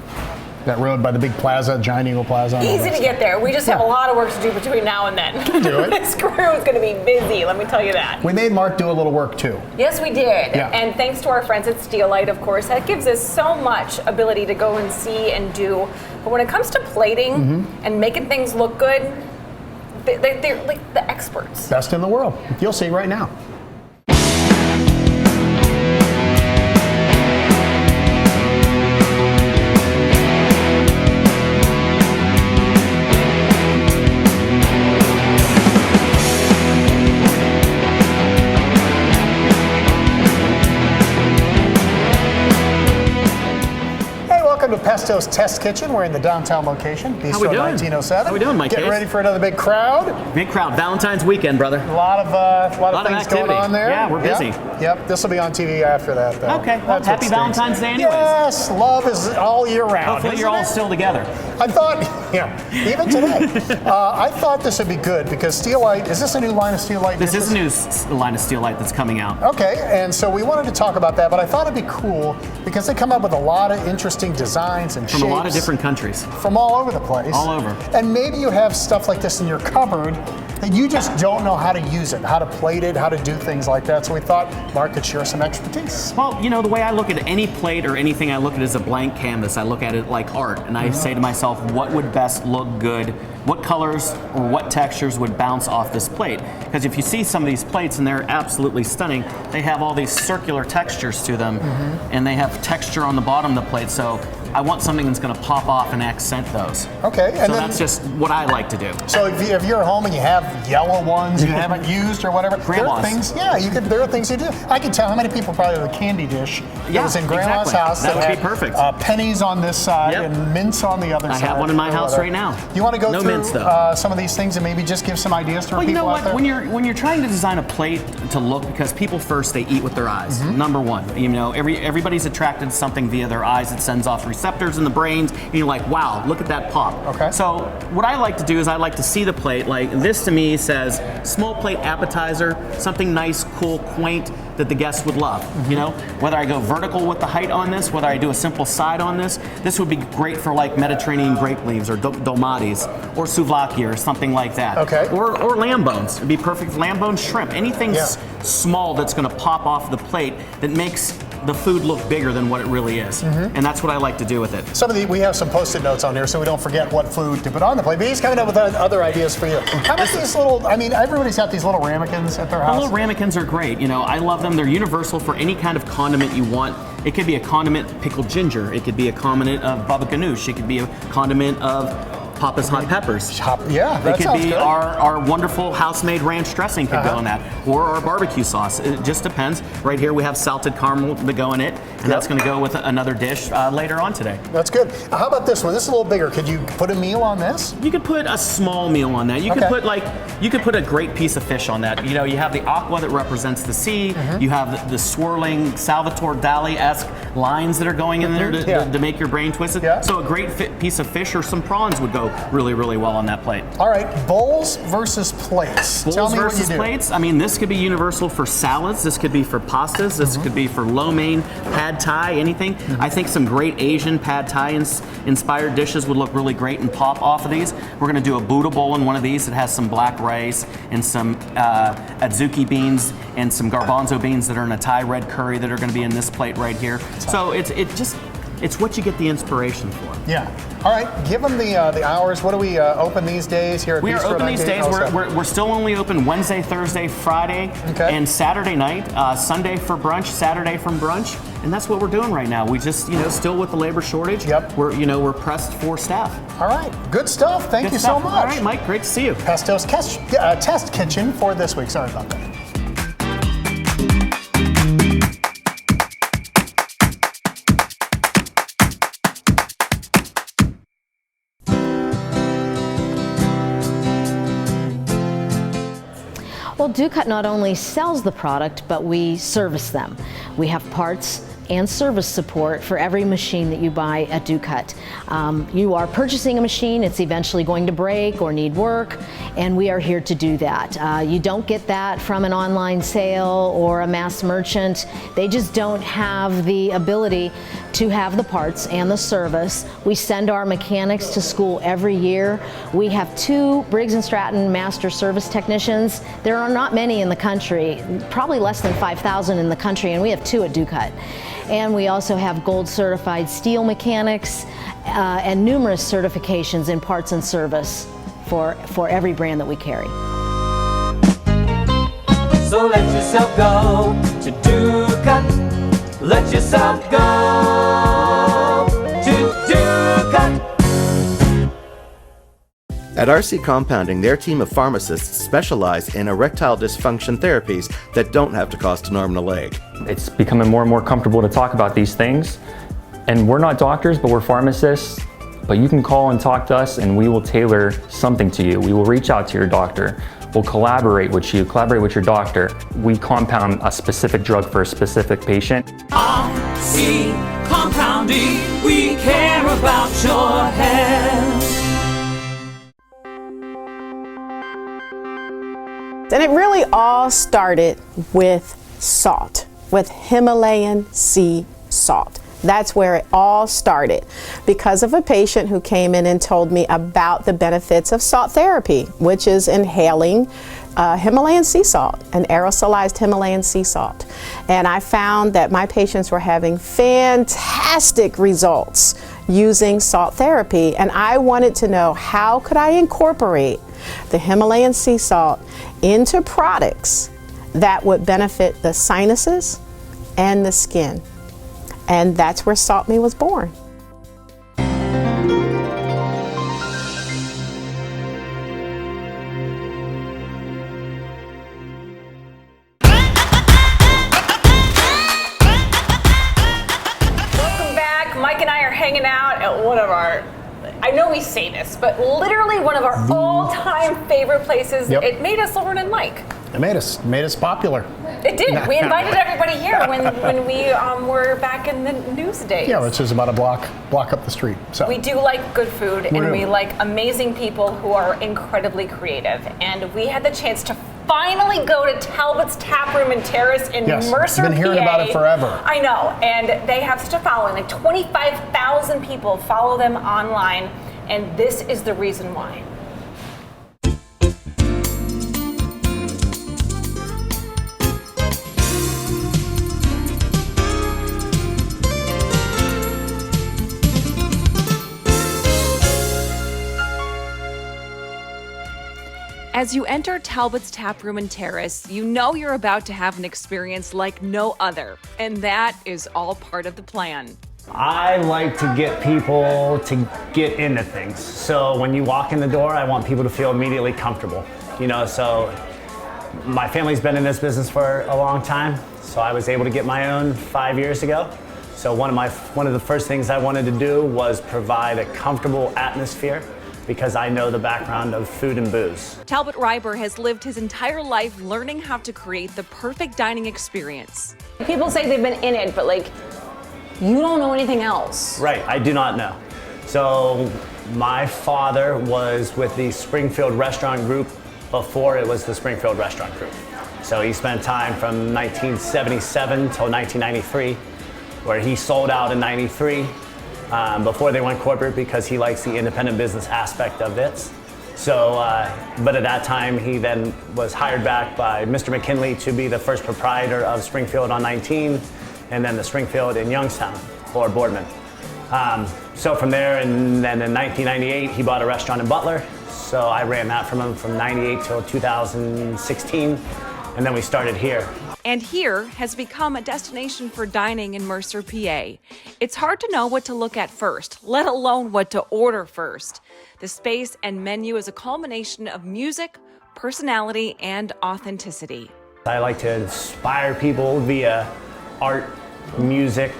[SPEAKER 3] that road by the big plaza, Giant Eagle Plaza. and all
[SPEAKER 1] Easy
[SPEAKER 3] that
[SPEAKER 1] to
[SPEAKER 3] stuff.
[SPEAKER 1] get there. We just have a lot of work to do between now and then.
[SPEAKER 3] do it.
[SPEAKER 1] This crew is going to be busy, let me tell you that.
[SPEAKER 3] We made Mark do a little work too.
[SPEAKER 1] Yes, we did.
[SPEAKER 3] Yeah.
[SPEAKER 1] And thanks to our friends at Steelite, of course, that gives us so much ability to go and see and do. But when it comes to plating and making things look good, they're like the experts.
[SPEAKER 3] Best in the world. You'll see right now. Welcome to Pesto's Test Kitchen. We're in the downtown location, Bistro
[SPEAKER 9] How we doing?
[SPEAKER 3] 1907.
[SPEAKER 9] How we doing, Mike
[SPEAKER 3] Getting
[SPEAKER 9] Case?
[SPEAKER 3] ready for another big crowd.
[SPEAKER 9] Big crowd, Valentine's weekend, brother.
[SPEAKER 3] A lot of things
[SPEAKER 9] activity.
[SPEAKER 3] going on there.
[SPEAKER 9] Yeah, we're busy.
[SPEAKER 3] Yep. This will be on TV after that, though.
[SPEAKER 9] Okay, well,
[SPEAKER 3] That's what
[SPEAKER 9] happy
[SPEAKER 3] stinks.
[SPEAKER 9] Valentine's Day anyways.
[SPEAKER 3] Yes, love is all year round.
[SPEAKER 9] Hopefully you're
[SPEAKER 3] isn't
[SPEAKER 9] all
[SPEAKER 3] it?
[SPEAKER 9] still together.
[SPEAKER 3] I thought, even today, I thought this would be good because Steelite, is this a new line of Steelite?
[SPEAKER 9] This
[SPEAKER 3] dishes?
[SPEAKER 9] is a new line of Steelite that's coming out.
[SPEAKER 3] Okay, and so we wanted to talk about that, but I thought it'd be cool because they come up with a lot of interesting designs kinds and
[SPEAKER 9] From
[SPEAKER 3] shapes.
[SPEAKER 9] a lot of different countries.
[SPEAKER 3] From all over the place.
[SPEAKER 9] All over.
[SPEAKER 3] And maybe you have stuff like this in your cupboard that you just don't know how to use it, how to plate it, how to do things like that. So we thought Mark could share some expertise.
[SPEAKER 9] Well, you know, the way I look at any plate or anything, I look at it as a blank canvas. I look at it like art, and I say to myself, what would best look good? What colors or what textures would bounce off this plate? Because if you see some of these plates, and they're absolutely stunning, they have all these circular textures to them, and they have texture on the bottom of the plate. So I want something that's going to pop off and accent those.
[SPEAKER 3] Okay. And
[SPEAKER 9] so
[SPEAKER 3] then,
[SPEAKER 9] that's just what I like to do.
[SPEAKER 3] So if you're at home and you have yellow ones you haven't used or whatever, there are
[SPEAKER 9] Grandma's.
[SPEAKER 3] things. Yeah, there are things you do. I can tell how many people probably have a candy dish that was in Grandma's
[SPEAKER 9] exactly.
[SPEAKER 3] house
[SPEAKER 9] That would
[SPEAKER 3] had,
[SPEAKER 9] be perfect.
[SPEAKER 3] Pennies on this side
[SPEAKER 9] Yep.
[SPEAKER 3] and mints on the other
[SPEAKER 9] I
[SPEAKER 3] side.
[SPEAKER 9] have one in my
[SPEAKER 3] or
[SPEAKER 9] house
[SPEAKER 3] whatever.
[SPEAKER 9] right now.
[SPEAKER 3] You want to go
[SPEAKER 9] No
[SPEAKER 3] through
[SPEAKER 9] mints, though.
[SPEAKER 3] some of these things and maybe just give some ideas to our
[SPEAKER 9] Well, you
[SPEAKER 3] people
[SPEAKER 9] know
[SPEAKER 3] out there?
[SPEAKER 9] what? When you're trying to design a plate to look, because people first they eat with their eyes. Number one, you know, everybody's attracted to something via their eyes. It sends off receptors in the brains, and you're like, wow, look at that pop.
[SPEAKER 3] Okay.
[SPEAKER 9] So what I like to do is I like to see the plate. Like this to me says small plate appetizer, something nice, cool, quaint that the guests would love. You know, whether I go vertical with the height on this, whether I do a simple side on this would be great for like Mediterranean grape leaves or dolmades or souvlaki or something like that.
[SPEAKER 3] Okay.
[SPEAKER 9] Or lamb bones. It'd be perfect. Lamb bones, shrimp, anything
[SPEAKER 3] Yeah.
[SPEAKER 9] small that's going to pop off the plate that makes the food look bigger than what it really is. And that's what I like to do with it.
[SPEAKER 3] We have some Post-it notes on here so we don't forget what food to put on the plate. But he's coming up with other ideas for you. How about these little, I mean, everybody's got these little ramekins at their
[SPEAKER 9] The
[SPEAKER 3] house.
[SPEAKER 9] little ramekins are great. You know, I love them. They're universal for any kind of condiment you want. It could be a condiment pickled ginger. It could be a condiment of baba ganoush. It could be a condiment of Papa's hot peppers.
[SPEAKER 3] Yeah,
[SPEAKER 9] It
[SPEAKER 3] that
[SPEAKER 9] could
[SPEAKER 3] sounds
[SPEAKER 9] be
[SPEAKER 3] good.
[SPEAKER 9] our wonderful house-made ranch dressing could go in that, or our barbecue sauce. It just depends. Right here we have salted caramel to go in it, and that's going to go with another dish later on today.
[SPEAKER 3] That's good. How about this one? This is a little bigger. Could you put a meal on this?
[SPEAKER 9] You could put a small meal on that. You could put a great piece of fish on that. You know, you have the aqua that represents the sea. You have the swirling Salvatore Dali-esque lines that are going in there to make your brain twisted.
[SPEAKER 3] Yeah.
[SPEAKER 9] So a great piece of fish or some prawns would go really, really well on that plate.
[SPEAKER 3] All right, bowls versus plates. Tell
[SPEAKER 9] Bowls
[SPEAKER 3] me
[SPEAKER 9] versus
[SPEAKER 3] what you do.
[SPEAKER 9] plates. I mean, this could be universal for salads. This could be for pastas. This could be for lo mein, pad thai, anything. I think some great Asian pad thai inspired dishes would look really great and pop off of these. We're going to do a Buddha bowl in one of these that has some black rice and some adzuki beans and some garbanzo beans that are in a Thai red curry that are going to be in this plate right here. So it's what you get the inspiration for.
[SPEAKER 3] Yeah. All right, give them the hours. What do we open these days here at
[SPEAKER 9] We are
[SPEAKER 3] Bistro
[SPEAKER 9] open these
[SPEAKER 3] 98?
[SPEAKER 9] days. We're still only open Wednesday, Thursday, Friday, and Saturday night. Sunday for brunch, Saturday from brunch, and that's what we're doing right now. We just, still with the labor shortage.
[SPEAKER 3] Yep.
[SPEAKER 9] We're pressed for staff.
[SPEAKER 3] All right, good stuff. Thank
[SPEAKER 9] Good
[SPEAKER 3] you
[SPEAKER 9] stuff.
[SPEAKER 3] so much.
[SPEAKER 9] All right, Mike, great to see you.
[SPEAKER 3] Pasto's Test Kitchen for this week. Sorry about that.
[SPEAKER 10] Well, Ducat not only sells the product, but we service them. We have parts and service support for every machine that you buy at Ducat. You are purchasing a machine, it's eventually going to break or need work, and we are here to do that. You don't get that from an online sale or a mass merchant. They just don't have the ability to have the parts and the service. We send our mechanics to school every year. We have 2 Briggs & Stratton master service technicians. There are not many in the country, probably less than 5,000 in the country, and we have 2 at Ducat. And we also have gold certified steel mechanics and numerous certifications in parts and service for every brand that we carry.
[SPEAKER 11] So let yourself go to Ducat. Let yourself go to Ducat.
[SPEAKER 12] At RC Compounding, their team of pharmacists specialize in erectile dysfunction therapies that don't have to cost an arm and a leg.
[SPEAKER 13] It's becoming more and more comfortable to talk about these things. And we're not doctors, but we're pharmacists. But you can call and talk to us and we will tailor something to you. We will reach out to your doctor. We'll collaborate with you, collaborate with your doctor. We compound a specific drug for a specific patient.
[SPEAKER 11] RC Compounding, we care about your health.
[SPEAKER 14] And it really all started with salt, with Himalayan sea salt. That's where it all started, because of a patient who came in and told me about the benefits of salt therapy, which is inhaling Himalayan sea salt, an aerosolized Himalayan sea salt. And I found that my patients were having fantastic results using salt therapy, and I wanted to know, how could I incorporate the Himalayan sea salt into products that would benefit the sinuses and the skin. And that's where Salt Me was born.
[SPEAKER 1] Welcome back. Mike and I are hanging out at one of our, I know we say this, but literally one of our all-time favorite places.
[SPEAKER 3] Yep.
[SPEAKER 1] It made us learn and like.
[SPEAKER 3] It made us popular.
[SPEAKER 1] It did. We invited everybody here when we were back in the news days.
[SPEAKER 3] Yeah, which is about a block up the street. So
[SPEAKER 1] we do like good food, and
[SPEAKER 3] do.
[SPEAKER 1] we like amazing people who are incredibly creative. And we had the chance to finally go to Talbot's Taproom and Terrace in Mercer,
[SPEAKER 3] been hearing
[SPEAKER 1] PA.
[SPEAKER 3] about it forever.
[SPEAKER 1] I know, and they have such a following. Like 25,000 people follow them online, and this is the reason why.
[SPEAKER 5] As you enter Talbot's Taproom and Terrace, you know you're about to have an experience like no other, and that is all part of the plan.
[SPEAKER 9] I like to get people to get into things. So when you walk in the door, I want people to feel immediately comfortable. You know, so my family's been in this business for a long time, so I was able to get my own 5 years ago. So one of the first things I wanted to do was provide a comfortable atmosphere, because I know the background of food and booze.
[SPEAKER 5] Talbot Reiber has lived his entire life learning how to create the perfect dining experience.
[SPEAKER 1] People say they've been in it, but like, you don't know anything else.
[SPEAKER 9] Right, I do not know. So my father was with the Springfield Restaurant Group before it was the Springfield Restaurant Group. So he spent time from 1977 till 1993, where he sold out in 93. Before they went corporate, because he likes the independent business aspect of it. So, but at that time, he then was hired back by Mr. McKinley to be the first proprietor of Springfield on 19, and then the Springfield in Youngstown, Lord Boardman. So from there, and then in 1998, he bought a restaurant in Butler. So I ran that from him from 98 till 2016, and then we started here.
[SPEAKER 5] And here has become a destination for dining in Mercer, PA. It's hard to know what to look at first, let alone what to order first. The space and menu is a culmination of music, personality, and authenticity.
[SPEAKER 9] I like to inspire people via art, music,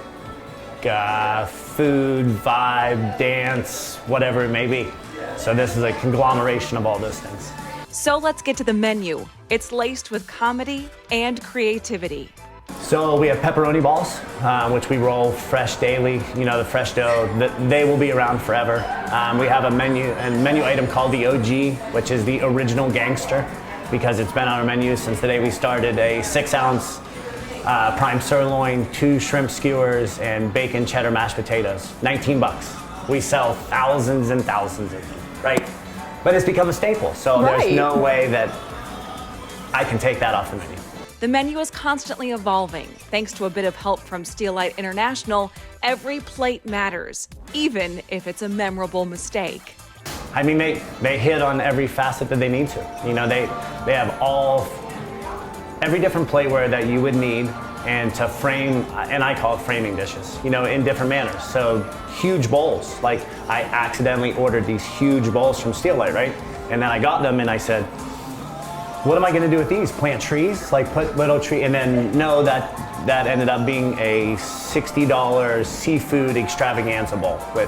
[SPEAKER 9] food, vibe, dance, whatever it may be. So this is a conglomeration of all those things.
[SPEAKER 5] So let's get to the menu. It's laced with comedy and creativity.
[SPEAKER 9] So we have pepperoni balls, which we roll fresh daily. You know, the fresh dough, they will be around forever. We have a menu item called the OG, which is the original gangster, because it's been on our menu since the day we started. A 6-ounce prime sirloin, 2 shrimp skewers, and bacon cheddar mashed potatoes. 19 bucks. We sell thousands and thousands of them, right? But it's become a staple, so there's no way that I can take that off the menu.
[SPEAKER 5] The menu is constantly evolving. Thanks to a bit of help from Steelite International, every plate matters, even if it's a memorable mistake.
[SPEAKER 9] I mean, they hit on every facet that they need to. You know, they have every different plateware that you would need, and to frame, and I call it framing dishes, you know, in different manners. So huge bowls, like I accidentally ordered these huge bowls from Steelite, right? And then I got them and I said, what am I gonna do with these? Plant trees? Like put little tree, and then no, that ended up being a $60 seafood extravaganza bowl with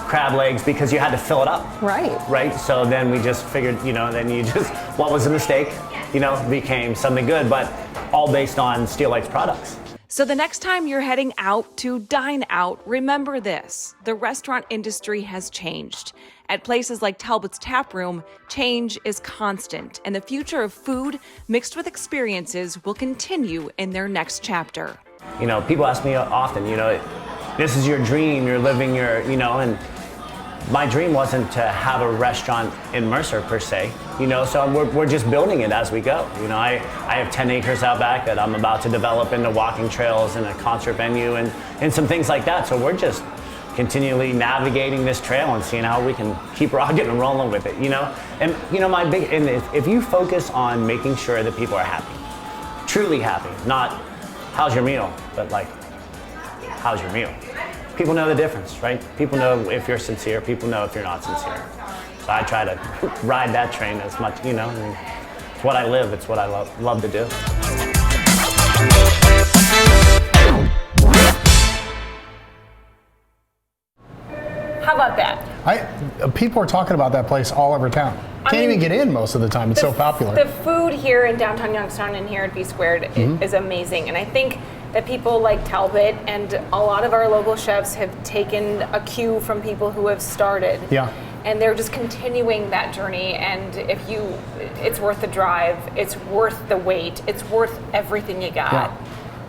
[SPEAKER 9] crab legs, because you had to fill it up. Right, so then we just figured, you know, then you just, what was a mistake, you know, became something good, but all based on Steelite's products.
[SPEAKER 5] So the next time you're heading out to dine out, remember this: the restaurant industry has changed. At places like Talbot's Taproom, change is constant, and the future of food mixed with experiences will continue in their next chapter.
[SPEAKER 9] You know, people ask me often, you know, this is your dream, you're living your, you know, and my dream wasn't to have a restaurant in Mercer per se, you know, so we're just building it as we go. You know, I have 10 acres out back that I'm about to develop into walking trails and a concert venue and some things like that. So we're just continually navigating this trail and seeing how we can keep rocking and rolling with it, you know? And, you know, if you focus on making sure that people are happy, truly happy, not how's your meal, but like, how's your meal? People know the difference, right? People know if you're sincere, people know if you're not sincere. So I try to ride that train as much, you know, and it's what I live, it's what I love to do.
[SPEAKER 1] How about that?
[SPEAKER 3] People are talking about that place all over town. Can't even get in most of the time. It's so popular.
[SPEAKER 1] The food here in downtown Youngstown and here at B Squared is amazing. And I think that people like Talbot and a lot of our local chefs have taken a cue from people who have started.
[SPEAKER 3] Yeah.
[SPEAKER 1] And they're just continuing that journey. And it's worth the drive. It's worth the wait. It's worth everything you got.
[SPEAKER 3] Yeah.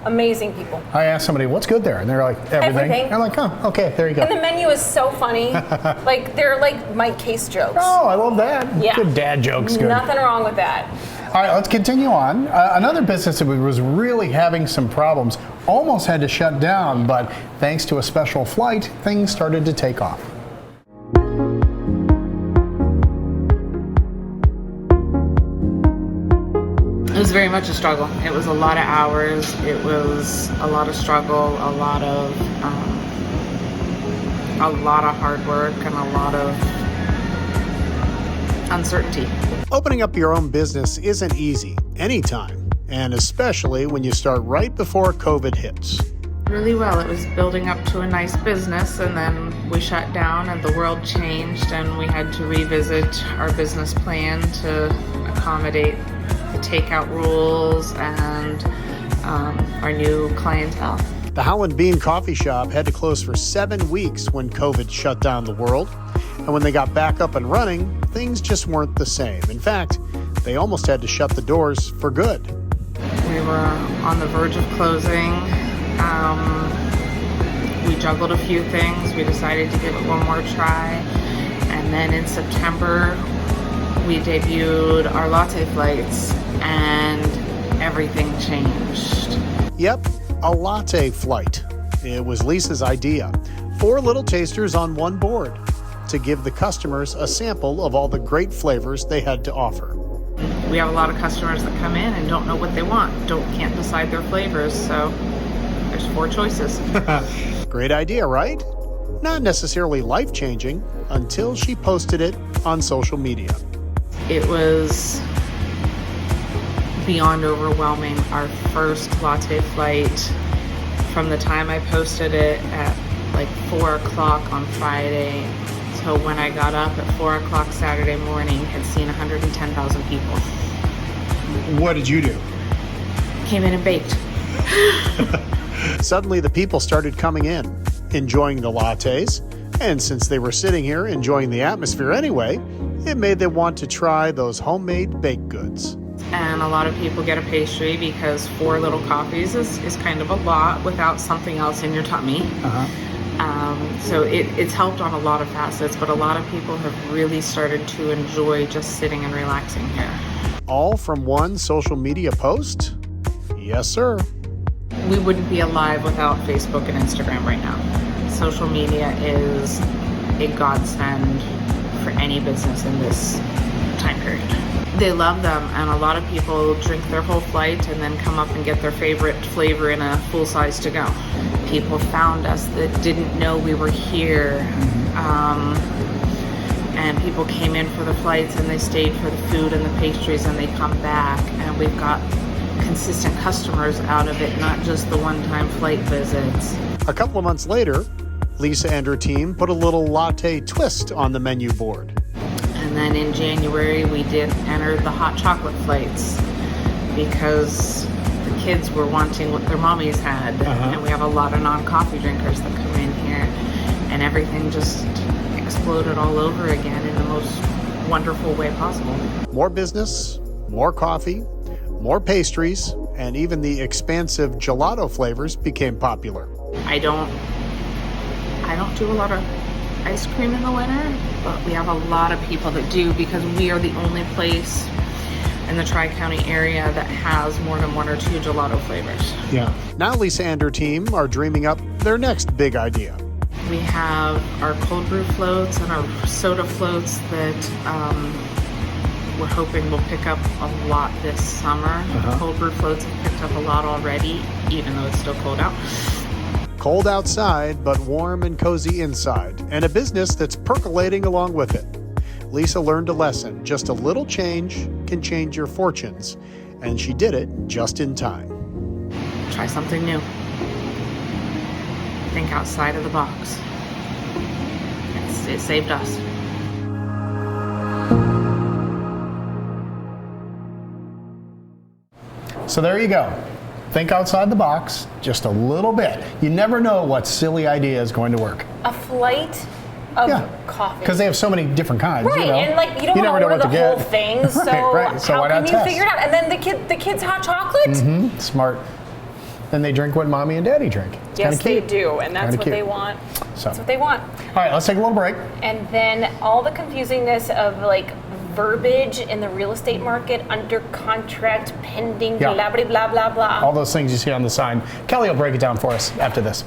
[SPEAKER 1] Amazing people.
[SPEAKER 3] I asked somebody, what's good there? And they're like, everything. And I'm like, oh, okay, there you go.
[SPEAKER 1] And the menu is so funny. Like, they're like Mike Case jokes.
[SPEAKER 3] Oh, I love that.
[SPEAKER 1] Yeah.
[SPEAKER 3] Good dad jokes. Good.
[SPEAKER 1] Nothing wrong with that.
[SPEAKER 3] All right, let's continue on. Another business that was really having some problems almost had to shut down, but thanks to a special flight, things started to take off.
[SPEAKER 15] It was very much a struggle. It was a lot of hours. It was a lot of struggle, a lot of hard work, and a lot of uncertainty.
[SPEAKER 3] Opening up your own business isn't easy anytime, and especially when you start right before COVID hits.
[SPEAKER 15] Really well. It was building up to a nice business, and then we shut down and the world changed, and we had to revisit our business plan to accommodate the takeout rules and our new clientele.
[SPEAKER 3] The Howland Bean coffee shop had to close for 7 weeks when COVID shut down the world. And when they got back up and running, things just weren't the same. In fact, they almost had to shut the doors for good.
[SPEAKER 15] We were on the verge of closing. We juggled a few things. We decided to give it one more try. And then in September, we debuted our latte flights and everything changed.
[SPEAKER 3] Yep, a latte flight. It was Lisa's idea. 4 little tasters on one board to give the customers a sample of all the great flavors they had to offer.
[SPEAKER 15] We have a lot of customers that come in and don't know what they want, can't decide their flavors, so there's 4 choices.
[SPEAKER 3] Great idea, right? Not necessarily life-changing until she posted it on social media.
[SPEAKER 15] It was beyond overwhelming. Our first latte flight, from the time I posted it at like 4 o'clock on Friday till when I got up at 4 o'clock Saturday morning, had seen 110,000 people.
[SPEAKER 3] What did you do?
[SPEAKER 15] Came in and baked.
[SPEAKER 3] Suddenly the people started coming in, enjoying the lattes, and since they were sitting here enjoying the atmosphere anyway, it made them want to try those homemade baked goods.
[SPEAKER 15] And a lot of people get a pastry because 4 little coffees is kind of a lot without something else in your tummy. So it's helped on a lot of facets, but a lot of people have really started to enjoy just sitting and relaxing here.
[SPEAKER 3] All from one social media post? Yes, sir.
[SPEAKER 15] We wouldn't be alive without Facebook and Instagram right now. Social media is a godsend for any business in this time period. They love them, and a lot of people drink their whole flight and then come up and get their favorite flavor in a full size to go. People found us that didn't know we were here, and people came in for the flights and they stayed for the food and the pastries and they come back, and we've got consistent customers out of it, not just the one-time flight visits.
[SPEAKER 3] A couple of months later, Lisa and her team put a little latte twist on the menu board.
[SPEAKER 15] And then in January, we did enter the hot chocolate flights because the kids were wanting what their mommies had. And we have a lot of non-coffee drinkers that come in here, and everything just exploded all over again in the most wonderful way possible.
[SPEAKER 3] More business, more coffee, more pastries, and even the expansive gelato flavors became popular.
[SPEAKER 15] I don't don't do a lot of ice cream in the winter, but we have a lot of people that do because we are the only place in the Tri-County area that has more than 1 or 2 gelato flavors.
[SPEAKER 3] Yeah. Now Lisa and her team are dreaming up their next big idea.
[SPEAKER 15] We have our cold brew floats and our soda floats that we're hoping will pick up a lot this summer. Cold brew floats have picked up a lot already, even though it's still cold out.
[SPEAKER 3] Cold outside, but warm and cozy inside, and a business that's percolating along with it. Lisa learned a lesson. Just a little change can change your fortunes, and she did it just in time.
[SPEAKER 15] Try something new. Think outside of the box. It saved us.
[SPEAKER 3] So there you go. Think outside the box just a little bit. You never know what silly idea is going to work.
[SPEAKER 1] A flight of coffee.
[SPEAKER 3] Because they have so many different kinds.
[SPEAKER 1] Right,
[SPEAKER 3] you know?
[SPEAKER 1] and like you don't
[SPEAKER 3] never
[SPEAKER 1] want to order
[SPEAKER 3] what
[SPEAKER 1] the
[SPEAKER 3] to
[SPEAKER 1] whole
[SPEAKER 3] get.
[SPEAKER 1] thing, so,
[SPEAKER 3] right. So
[SPEAKER 1] how
[SPEAKER 3] why
[SPEAKER 1] can
[SPEAKER 3] not
[SPEAKER 1] you
[SPEAKER 3] test?
[SPEAKER 1] figure it out? And then the kids hot chocolate?
[SPEAKER 3] Smart. Then they drink what mommy and daddy drink. It's
[SPEAKER 1] Yes,
[SPEAKER 3] kinda cute.
[SPEAKER 1] they do, and that's
[SPEAKER 3] Kinda
[SPEAKER 1] what
[SPEAKER 3] cute.
[SPEAKER 1] they want.
[SPEAKER 3] So.
[SPEAKER 1] That's what they want.
[SPEAKER 3] All right, let's take a little break.
[SPEAKER 1] And then all the confusingness of like verbiage in the real estate market, under contract, pending,
[SPEAKER 3] Yeah.
[SPEAKER 1] blah, blah, blah, blah, blah.
[SPEAKER 3] All those things you see on the sign. Kelly will break it down for us after this.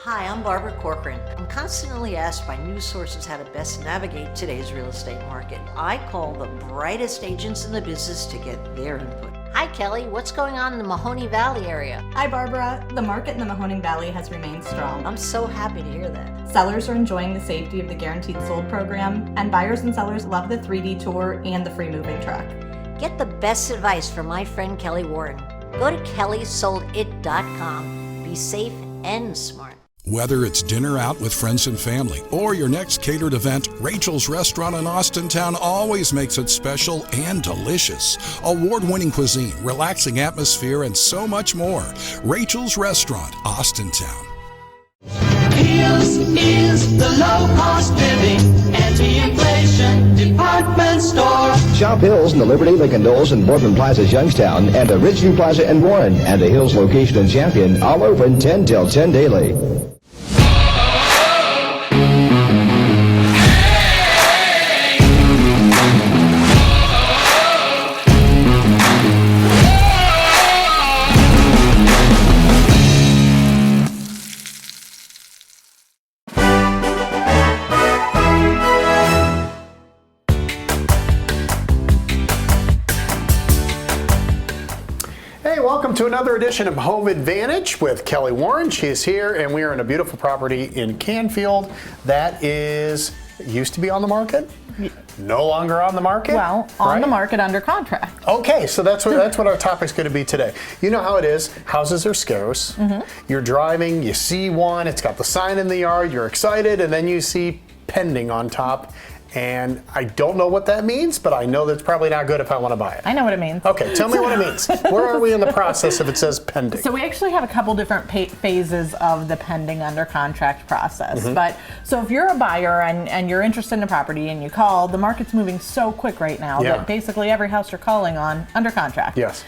[SPEAKER 16] Hi, I'm Barbara Corcoran. I'm constantly asked by news sources how to best navigate today's real estate market. I call the brightest agents in the business to get their input. Hi, Kelly. What's going on in the Mahoney Valley area?
[SPEAKER 17] Hi, Barbara. The market in the Mahoning Valley has remained strong.
[SPEAKER 16] I'm so happy to hear that.
[SPEAKER 17] Sellers are enjoying the safety of the Guaranteed Sold program, and buyers and sellers love the 3D tour and the free moving truck.
[SPEAKER 16] Get the best advice from my friend Kelly Warren. Go to kellysoldit.com. Be safe and smart.
[SPEAKER 18] Whether it's dinner out with friends and family or your next catered event, Rachel's Restaurant in Austintown always makes it special and delicious. Award-winning cuisine, relaxing atmosphere, and so much more. Rachel's Restaurant, Austintown.
[SPEAKER 11] Hills is the low-cost living, anti-inflation department store.
[SPEAKER 19] Shop Hills in the Liberty, Lincoln Knowles, and Boardman Plaza's Youngstown, and the Ridgeview Plaza in Warren, and the Hills location in Champion, all open 10 till 10 daily.
[SPEAKER 3] Welcome to another edition of Home Advantage with Kelly Warren. She is here, and we are in a beautiful property in Canfield that used to be on the market, no longer on the market.
[SPEAKER 20] Well, on the market under contract.
[SPEAKER 3] Okay, so that's what our topic's going to be today. You know how it is. Houses are scarce.
[SPEAKER 20] Mm-hmm.
[SPEAKER 3] You're driving, you see one, it's got the sign in the yard, you're excited, and then you see pending on top. And I don't know what that means, but I know that's probably not good if I want to buy it.
[SPEAKER 20] I know what it means.
[SPEAKER 3] Okay, tell me what it means. Where are we in the process if it says pending?
[SPEAKER 20] So we actually have a couple different phases of the pending under contract process.
[SPEAKER 3] Mhm.
[SPEAKER 20] But so if you're a buyer and you're interested in a property and you call, the market's moving so quick right now that basically every house you're calling on under contract.
[SPEAKER 3] Yes.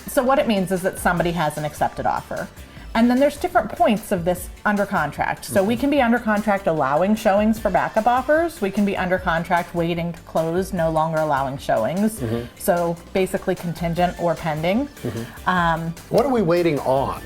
[SPEAKER 20] So what it means is that somebody has an accepted offer. And then there's different points of this under contract. So we can be under contract allowing showings for backup offers. We can be under contract waiting to close, no longer allowing showings.
[SPEAKER 3] Mhm.
[SPEAKER 20] So basically contingent or pending.
[SPEAKER 3] What are we waiting on?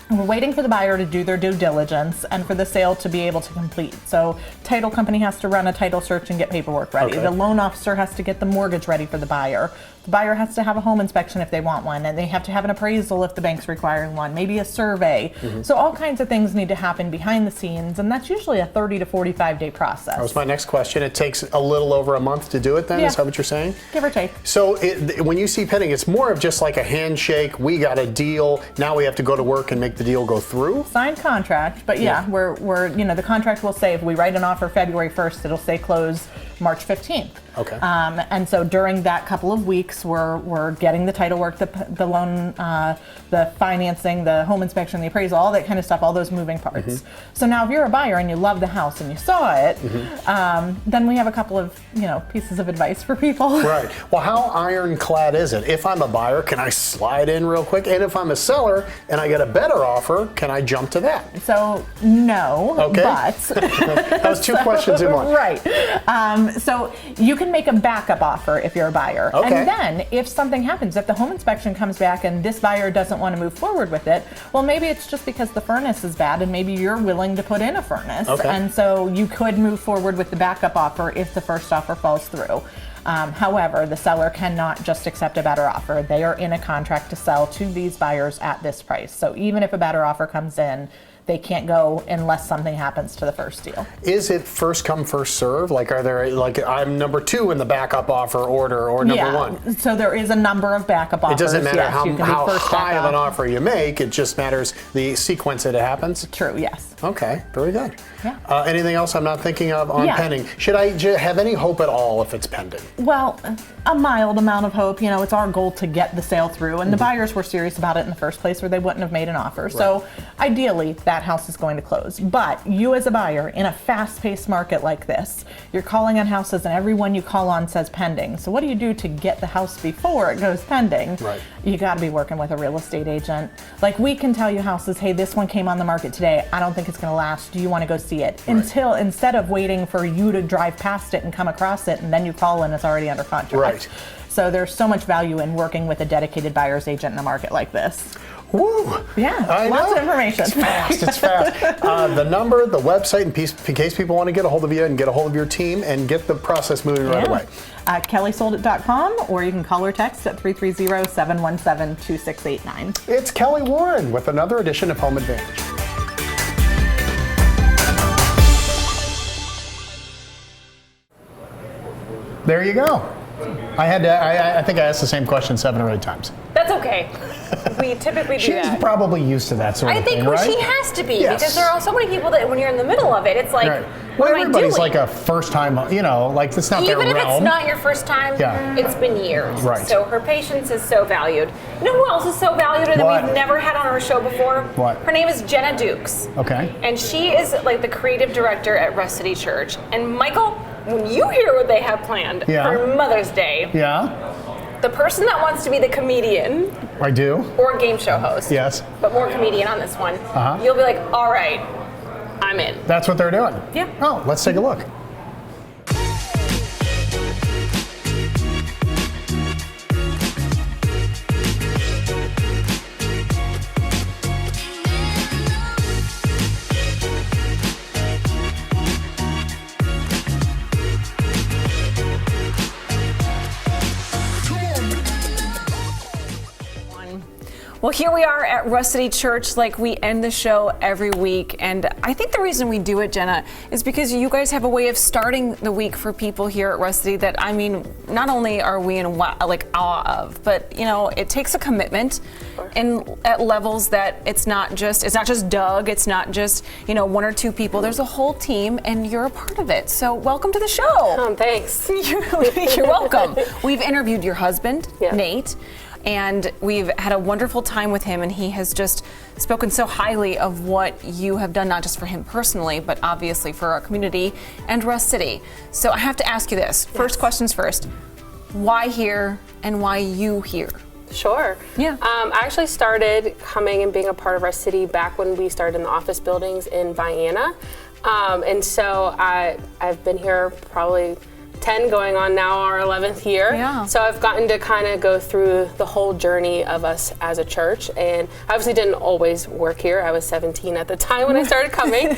[SPEAKER 20] We're waiting for the buyer to do their due diligence and for the sale to be able to complete. So title company has to run a title search and get paperwork ready.
[SPEAKER 3] Okay.
[SPEAKER 20] The loan officer has to get the mortgage ready for the buyer. The buyer has to have a home inspection if they want one, and they have to have an appraisal if the bank's requiring one, maybe a survey.
[SPEAKER 3] Mhm.
[SPEAKER 20] So all kinds of things need to happen behind the scenes, and that's usually a 30 to 45 day process.
[SPEAKER 3] That was my next question. It takes a little over a month to do it then?
[SPEAKER 20] Yeah.
[SPEAKER 3] Is that what you're saying?
[SPEAKER 20] Give or take.
[SPEAKER 3] So when you see pending, it's more of just like a handshake, we got a deal, now we have to go to work and make the deal go through?
[SPEAKER 20] Signed contract, but yeah, we're the contract will say if we write an offer February 1st, it'll say close March 15th.
[SPEAKER 21] Okay.
[SPEAKER 20] And so during that couple of weeks, we're getting the title work, the loan, the financing, the home inspection, the appraisal, all that kind of stuff, all those moving parts. So now if you're a buyer and you love the house and you saw it, then we have a couple of, pieces of advice for people.
[SPEAKER 21] Right. Well, how ironclad is it? If I'm a buyer, can I slide in real quick? And if I'm a seller and I get a better offer, can I jump to that?
[SPEAKER 20] So no,
[SPEAKER 21] okay.
[SPEAKER 20] But
[SPEAKER 21] that was two questions in one.
[SPEAKER 20] Right. So you can make a backup offer if you're a buyer.
[SPEAKER 21] Okay.
[SPEAKER 20] And then if something happens, if the home inspection comes back and this buyer doesn't want to move forward with it, well, maybe it's just because the furnace is bad and maybe you're willing to put in a furnace.
[SPEAKER 21] Okay.
[SPEAKER 20] And so you could move forward with the backup offer if the first offer falls through. However, the seller cannot just accept a better offer. They are in a contract to sell to these buyers at this price. So even if a better offer comes in, they can't go unless something happens to the first deal.
[SPEAKER 21] Is it first come, first serve? Like, are there, I'm number 2 in the backup offer order or number 1?
[SPEAKER 20] So there is a number of backup offers.
[SPEAKER 21] It doesn't matter
[SPEAKER 20] yes,
[SPEAKER 21] how high of an offer you make, it just matters the sequence that it happens?
[SPEAKER 20] True, yes.
[SPEAKER 21] Okay, very good.
[SPEAKER 20] Yeah.
[SPEAKER 21] Anything else I'm not thinking of on pending? Should I have any hope at all if it's pending?
[SPEAKER 20] Well, a mild amount of hope. It's our goal to get the sale through, and the buyers were serious about it in the first place or they wouldn't have made an offer. Right. So ideally, that house is going to close. But you as a buyer in a fast-paced market like this, you're calling on houses and everyone you call on says pending. So what do you do to get the house before it goes pending?
[SPEAKER 21] Right.
[SPEAKER 20] You got to be working with a real estate agent. Like, we can tell you houses, hey, this one came on the market today. I don't think it's going to last. Do you want to go see it? Right. Instead of waiting for you to drive past it and come across it and then you call and it's already under contract.
[SPEAKER 21] Right.
[SPEAKER 20] So there's so much value in working with a dedicated buyer's agent in a market like this.
[SPEAKER 21] Woo!
[SPEAKER 20] Yeah, lots of information.
[SPEAKER 21] It's fast, it's fast. The number, the website, in case people want to get a hold of you and get a hold of your team and get the process moving right away.
[SPEAKER 20] KellySoldIt.com, or you can call or text at 330-717-2689.
[SPEAKER 21] It's Kelly Warren with another edition of Home Advantage. There you go. I think I asked the same question 7 or 8 times.
[SPEAKER 1] That's okay. We typically do that.
[SPEAKER 21] She's probably used to that sort of thing, right?
[SPEAKER 1] I think she has to be,
[SPEAKER 21] yes.
[SPEAKER 1] because there are so many people that when you're in the middle of it, it's like, what am I doing?
[SPEAKER 21] Everybody's like a first time, like it's not their realm.
[SPEAKER 1] Even if it's not your first time, it's been years.
[SPEAKER 21] Right.
[SPEAKER 1] So her patience is so valued. You know who else is so valued and that we've never had on our show before?
[SPEAKER 21] What?
[SPEAKER 1] Her name is Jenna Dukes.
[SPEAKER 21] Okay.
[SPEAKER 1] And she is like the creative director at Rest City Church. And Michael, when you hear what they have planned for Mother's Day, the person that wants to be the comedian,
[SPEAKER 21] I do,
[SPEAKER 1] or game show host,
[SPEAKER 21] yes,
[SPEAKER 1] but more comedian on this one, you'll be like, all right, I'm in.
[SPEAKER 21] That's what they're doing.
[SPEAKER 1] Yeah.
[SPEAKER 21] Oh, let's take a look.
[SPEAKER 1] Well, here we are at Rest City Church, like we end the show every week. And I think the reason we do it, Jenna, is because you guys have a way of starting the week for people here at Rest City that, I mean, not only are we in awe of, but, it takes a commitment and at levels that it's not just Doug, it's not just, 1 or 2 people. There's a whole team and you're a part of it. So welcome to the show.
[SPEAKER 22] Thanks.
[SPEAKER 1] You're welcome. We've interviewed your husband, Nate. And we've had a wonderful time with him, and he has just spoken so highly of what you have done, not just for him personally, but obviously for our community and Rest City. So I have to ask you this. First questions first. Why here and why you here?
[SPEAKER 22] Sure.
[SPEAKER 1] Yeah.
[SPEAKER 22] I actually started coming and being a part of Rest City back when we started in the office buildings in Vienna. And so I've been here probably 10 going on now, our 11th year.
[SPEAKER 1] Yeah.
[SPEAKER 22] So I've gotten to kind of go through the whole journey of us as a church, and I obviously didn't always work here. I was 17 at the time when I started coming.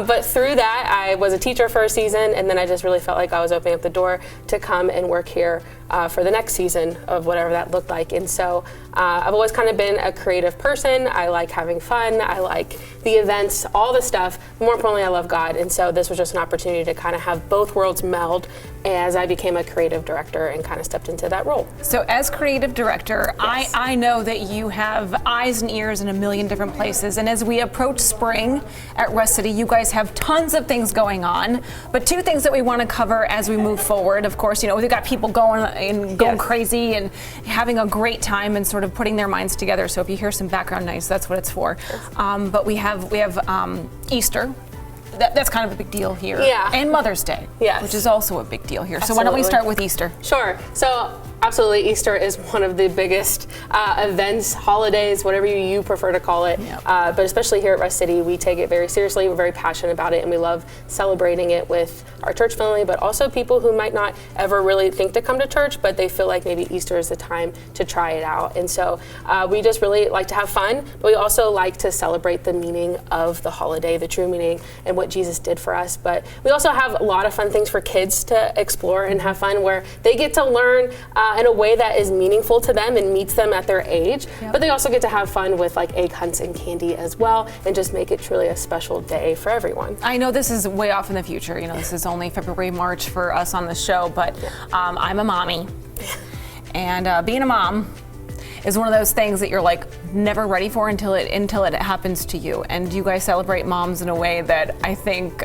[SPEAKER 22] But through that, I was a teacher for a season, and then I just really felt like I was opening up the door to come and work here for the next season of whatever that looked like. And so I've always kind of been a creative person. I like having fun. I like the events, all the stuff. More importantly, I love God. And so this was just an opportunity to kind of have both worlds meld as I became a creative director and kind of stepped into that role.
[SPEAKER 1] So as creative director, I know that you have eyes and ears in a million different places. And as we approach spring at Rest City, you guys have tons of things going on. But two things that we want to cover as we move forward. Of course, we've got people going crazy and having a great time and sort of putting their minds together. So if you hear some background noise, that's what it's for. But we have Easter. That's kind of a big deal here.
[SPEAKER 22] Yeah.
[SPEAKER 1] And Mother's Day, which is also a big deal here. So why don't we start with Easter?
[SPEAKER 22] Sure. So absolutely, Easter is one of the biggest events, holidays, whatever you prefer to call it. But especially here at Rest City, we take it very seriously. We're very passionate about it, and we love celebrating it with our church family, but also people who might not ever really think to come to church, but they feel like maybe Easter is the time to try it out. And so we just really like to have fun, but we also like to celebrate the meaning of the holiday, the true meaning, and what Jesus did for us. But we also have a lot of fun things for kids to explore and have fun, where they get to learn in a way that is meaningful to them and meets them at their age. But they also get to have fun with like egg hunts and candy as well, and just make it truly a special day for everyone.
[SPEAKER 1] I know this is way off in the future. This is only February, March for us on the show, but I'm a mommy. And being a mom is one of those things that you're like never ready for until it happens to you. And you guys celebrate moms in a way that I think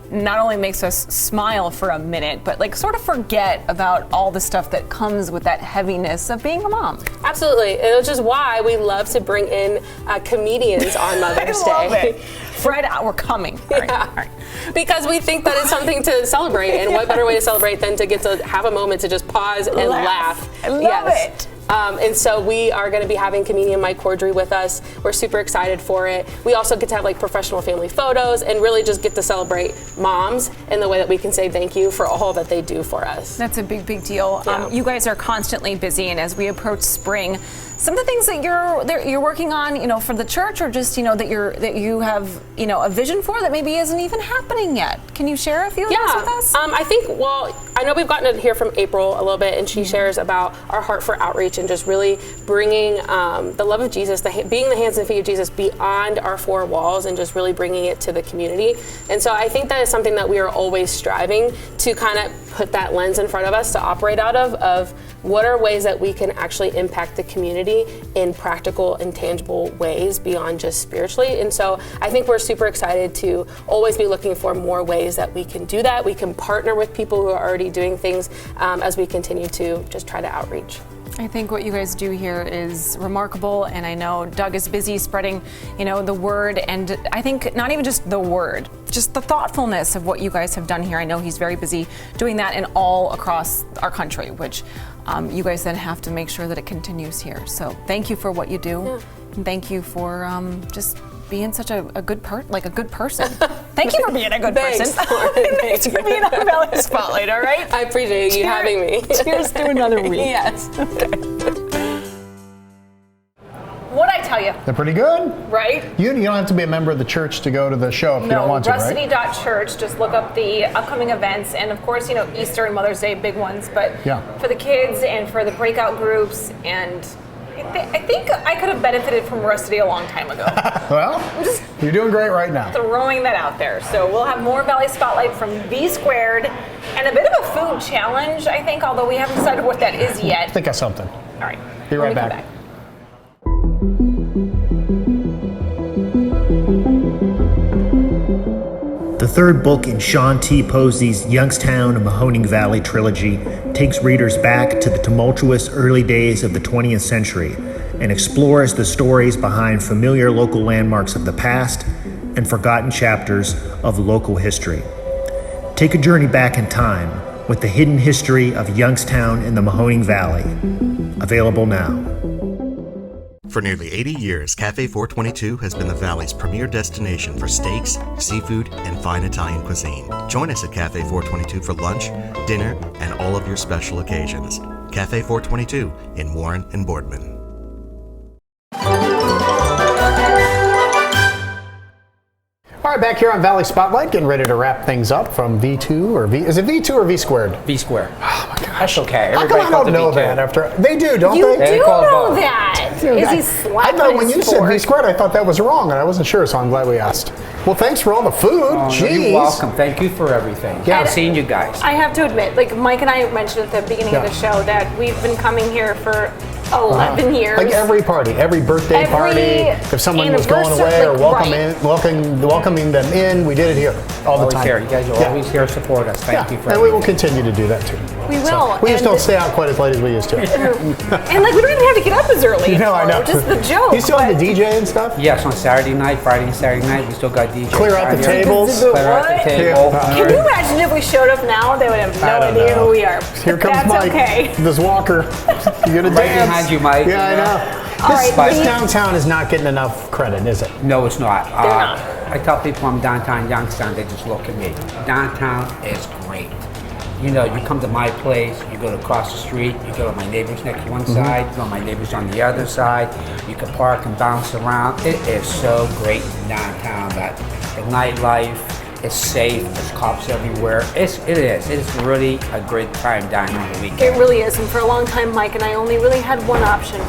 [SPEAKER 1] not only makes us smile for a minute, but like sort of forget about all the stuff that comes with that heaviness of being a mom.
[SPEAKER 22] Absolutely, which is why we love to bring in comedians on Mother's Day.
[SPEAKER 1] I love it. Fred, we're coming. All right.
[SPEAKER 22] Because we think that it's something to celebrate, and what better way to celebrate than to get to have a moment to just pause and laugh.
[SPEAKER 1] I love it.
[SPEAKER 22] And so we are going to be having comedian Mike Cordry with us. We're super excited for it. We also get to have like professional family photos and really just get to celebrate moms in the way that we can say thank you for all that they do for us.
[SPEAKER 1] That's a big deal. You guys are constantly busy, and as we approach spring, some of the things that you're working on, for the church, or just that you have a vision for that maybe isn't even happening yet. Can you share a few of those with us?
[SPEAKER 22] I think, I know we've gotten to hear from April a little bit, and she shares about our heart for outreach and just really bringing the love of Jesus, being the hands and feet of Jesus beyond our four walls, and just really bringing it to the community. And so I think that is something that we are always striving to kind of put that lens in front of us to operate out of what are ways that we can actually impact the community in practical and tangible ways beyond just spiritually. And so I think we're super excited to always be looking for more ways that we can do that. We can partner with people who are already doing things as we continue to just try to outreach.
[SPEAKER 1] I think what you guys do here is remarkable, and I know Doug is busy spreading, the word, and I think not even just the word, just the thoughtfulness of what you guys have done here. I know he's very busy doing that in all across our country, which you guys then have to make sure that it continues here. So thank you for what you do, and thank you for just being such a good person. Thank you for being a good person. Thanks for being on the Valley Spotlight, all right?
[SPEAKER 22] I appreciate you having me.
[SPEAKER 1] Cheers to another week.
[SPEAKER 22] Yes.
[SPEAKER 1] Okay. What'd I tell you?
[SPEAKER 21] They're pretty good.
[SPEAKER 1] Right?
[SPEAKER 21] You don't have to be a member of the church to go to the show if you don't want to, right?
[SPEAKER 1] RustCity.church. Just look up the upcoming events, and of course, Easter and Mother's Day, big ones, but for the kids and for the breakout groups, and I think I could have benefited from Rest City a long time ago.
[SPEAKER 21] Well, you're doing great right now.
[SPEAKER 1] Throwing that out there. So we'll have more Valley Spotlight from V Squared, and a bit of a food challenge, I think, although we haven't decided what that is yet.
[SPEAKER 21] Think of something.
[SPEAKER 1] All right.
[SPEAKER 21] Be right back.
[SPEAKER 2] The third book in Sean T. Posey's Youngstown and Mahoning Valley trilogy takes readers back to the tumultuous early days of the 20th century and explores the stories behind familiar local landmarks of the past and forgotten chapters of local history. Take a journey back in time with the hidden history of Youngstown and the Mahoning Valley. Available now.
[SPEAKER 12] For nearly 80 years, Cafe 422 has been the Valley's premier destination for steaks, seafood, and fine Italian cuisine. Join us at Cafe 422 for lunch, dinner, and all of your special occasions. Cafe 422 in Warren and Boardman.
[SPEAKER 21] All
[SPEAKER 3] right, back here on Valley Spotlight, getting ready to wrap things up from V2 or V. Is it V2 or V squared?
[SPEAKER 4] V squared.
[SPEAKER 3] Oh my gosh.
[SPEAKER 4] That's okay.
[SPEAKER 3] How come I don't know that after? They do, don't
[SPEAKER 1] You
[SPEAKER 3] they?
[SPEAKER 1] do know that. Is he
[SPEAKER 3] I
[SPEAKER 1] slapping
[SPEAKER 3] thought when
[SPEAKER 1] his
[SPEAKER 3] you said
[SPEAKER 1] fork?
[SPEAKER 3] V squared, I thought that was wrong, and I wasn't sure, so I'm glad we asked. Well, thanks for all the food.
[SPEAKER 4] Oh,
[SPEAKER 3] Jeez.
[SPEAKER 4] you're welcome. Thank you for everything.
[SPEAKER 3] Yeah.
[SPEAKER 4] I've seen you guys.
[SPEAKER 1] I have to admit, like Mike and I mentioned at the beginning of the show that we've been coming here for 11 years.
[SPEAKER 3] Like every party, every birthday party, if someone was going away or welcoming them in, we did it here all the
[SPEAKER 4] Always
[SPEAKER 3] time.
[SPEAKER 4] here. You guys are always here to support us. Thank you for
[SPEAKER 3] and we will continue to do that too.
[SPEAKER 1] We will.
[SPEAKER 3] We just
[SPEAKER 1] and
[SPEAKER 3] don't stay out quite as late as we used to.
[SPEAKER 1] And like we don't even have to get up as early.
[SPEAKER 3] No, I know.
[SPEAKER 1] Just the joke.
[SPEAKER 3] You still have the DJ and stuff?
[SPEAKER 4] Yes, on Saturday night, Friday and Saturday night, we still got DJ.
[SPEAKER 3] Clear out the tables.
[SPEAKER 4] Clear out the table.
[SPEAKER 1] Can you imagine if we showed up now? They would have no idea who we are.
[SPEAKER 3] Here comes
[SPEAKER 1] That's
[SPEAKER 3] Mike.
[SPEAKER 1] Okay.
[SPEAKER 3] This walker. You're gonna
[SPEAKER 4] Right
[SPEAKER 3] dance.
[SPEAKER 4] behind you, Mike.
[SPEAKER 3] Yeah, I know. This downtown is not getting enough credit, is it?
[SPEAKER 4] No, it's not.
[SPEAKER 1] They're not.
[SPEAKER 4] I tell people I'm downtown Youngstown, they just look at me. Downtown is great. You know, you come to my place, you go across the street, you go to my neighbors next to one side, you go to my neighbors on the other side, you can park and bounce around. It is so great in downtown that the nightlife is safe, there's cops everywhere. It is. It's really a great time down here on the weekend.
[SPEAKER 1] It really is. And for a long time, Mike and I only really had one option.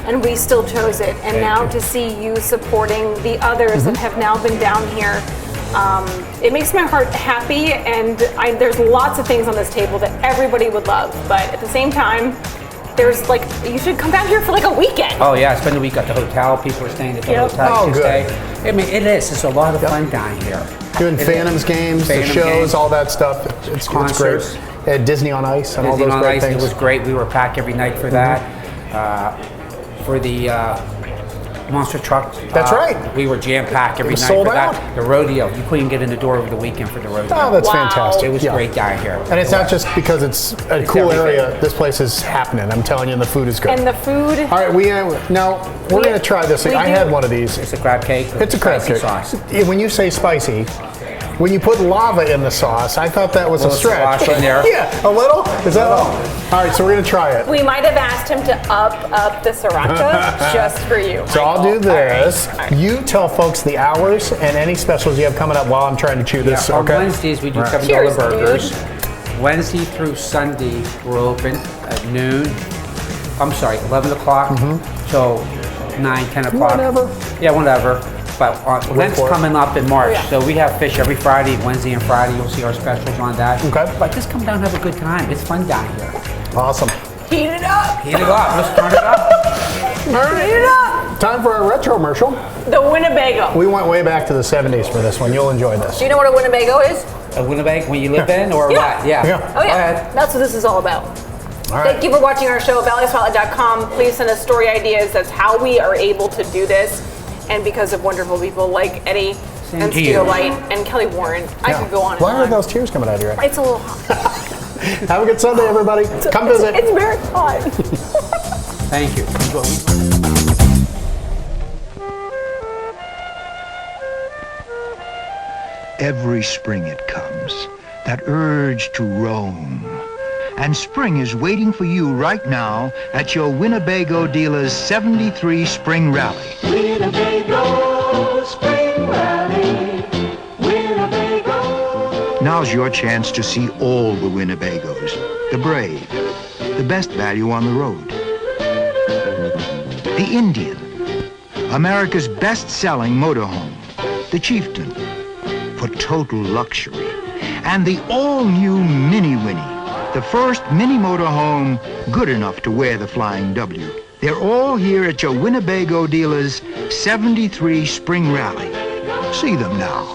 [SPEAKER 1] And we still chose it. And now to see you supporting the others that have now been down here, it makes my heart happy. And there's lots of things on this table that everybody would love. But at the same time, there's like, you should come down here for like a weekend.
[SPEAKER 4] Oh yeah, spend the week at the hotel. People are staying at the hotel.
[SPEAKER 3] Oh,
[SPEAKER 4] you can
[SPEAKER 3] good.
[SPEAKER 4] stay. I mean, it is. It's a lot of fun down here.
[SPEAKER 3] Doing Phantoms games, the shows, all that stuff. It's
[SPEAKER 4] Concerts.
[SPEAKER 3] great. Disney on Ice and all
[SPEAKER 4] Disney
[SPEAKER 3] those
[SPEAKER 4] on
[SPEAKER 3] great
[SPEAKER 4] Ice,
[SPEAKER 3] things.
[SPEAKER 4] It was great. We were packed every night for that. For the monster truck.
[SPEAKER 3] That's right.
[SPEAKER 4] We were jam packed every
[SPEAKER 3] It was
[SPEAKER 4] night
[SPEAKER 3] sold
[SPEAKER 4] for
[SPEAKER 3] out.
[SPEAKER 4] that. The rodeo, you couldn't get in the door over the weekend for the rodeo.
[SPEAKER 3] Oh, that's fantastic.
[SPEAKER 4] It was
[SPEAKER 3] Yeah.
[SPEAKER 4] great down here.
[SPEAKER 3] And it's not just because it's a cool
[SPEAKER 4] everything.
[SPEAKER 3] area. This place is happening. I'm telling you, and the food is good.
[SPEAKER 1] And the food.
[SPEAKER 3] All right, now we're going to try this. I had one of these.
[SPEAKER 4] It's a crab cake.
[SPEAKER 3] It's a crab cake.
[SPEAKER 4] Sauce.
[SPEAKER 3] When you say spicy, when you put lava in the sauce, I thought that was a stretch.
[SPEAKER 4] Sriracha in there.
[SPEAKER 3] Yeah, a little. Is that all? All right, so we're going to try it.
[SPEAKER 1] We might have asked him to up the sriracha just for you.
[SPEAKER 3] So I'll do this. You tell folks the hours and any specials you have coming up while I'm trying to chew this.
[SPEAKER 4] On
[SPEAKER 3] Okay.
[SPEAKER 4] Wednesdays, we do
[SPEAKER 3] Right.
[SPEAKER 4] $7
[SPEAKER 1] Cheers,
[SPEAKER 4] burgers. Wednesday through Sunday, we're open at noon. I'm sorry, 11 o'clock till 9, 10 o'clock.
[SPEAKER 3] Whatever.
[SPEAKER 4] Yeah, whatever. But Lent's
[SPEAKER 3] for it.
[SPEAKER 4] coming up in March,
[SPEAKER 1] Yeah.
[SPEAKER 4] so we have fish every Friday, Wednesday and Friday. You'll see our specials on that.
[SPEAKER 3] Okay.
[SPEAKER 4] But just come down and have a good time. It's fun down here.
[SPEAKER 3] Awesome.
[SPEAKER 1] Heat it up.
[SPEAKER 4] Heat it up. Let's turn it up.
[SPEAKER 3] Heat it up. Time for our retro commercial.
[SPEAKER 1] The Winnebago.
[SPEAKER 3] We went way back to the 70s for this one. You'll enjoy this.
[SPEAKER 1] Do you know what a Winnebago is?
[SPEAKER 4] A Winnebago when you live in or
[SPEAKER 1] Yeah.
[SPEAKER 4] what? Yeah.
[SPEAKER 1] Oh
[SPEAKER 4] Go
[SPEAKER 1] yeah,
[SPEAKER 4] ahead.
[SPEAKER 1] that's what this is all about.
[SPEAKER 3] All right.
[SPEAKER 1] Thank you for watching our show, valleyspotlight.com. Please send us story ideas. That's how we are able to do this. And because of wonderful people like Eddie and
[SPEAKER 4] to you.
[SPEAKER 1] Studio Light and Kelly Warren, I
[SPEAKER 3] Yeah.
[SPEAKER 1] could go on
[SPEAKER 3] Why
[SPEAKER 1] and
[SPEAKER 3] are
[SPEAKER 1] on.
[SPEAKER 3] those tears coming out of your eyes?
[SPEAKER 1] It's a little hot.
[SPEAKER 3] Have a good Sunday, everybody. Come visit.
[SPEAKER 1] It's very hot.
[SPEAKER 4] Thank you.
[SPEAKER 7] Every spring it comes, that urge to roam. And spring is waiting for you right now at your Winnebago dealer's 73 Spring Rally.
[SPEAKER 11] Winnebago Spring Rally. Winnebago.
[SPEAKER 7] Now's your chance to see all the Winnebagos, the brave, the best value on the road. The Indian, America's best-selling motorhome. The Chieftain, for total luxury. And the all-new Mini Winnie, the first mini motorhome good enough to wear the Flying W. They're all here at your Winnebago dealer's 73 Spring Rally. See them now.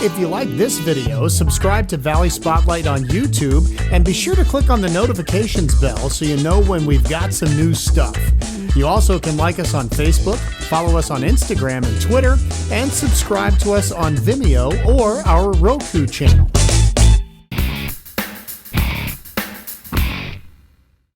[SPEAKER 3] If you like this video, subscribe to Valley Spotlight on YouTube and be sure to click on the notifications bell so you know when we've got some new stuff. You also can like us on Facebook, follow us on Instagram and Twitter, and subscribe to us on Vimeo or our Roku channel.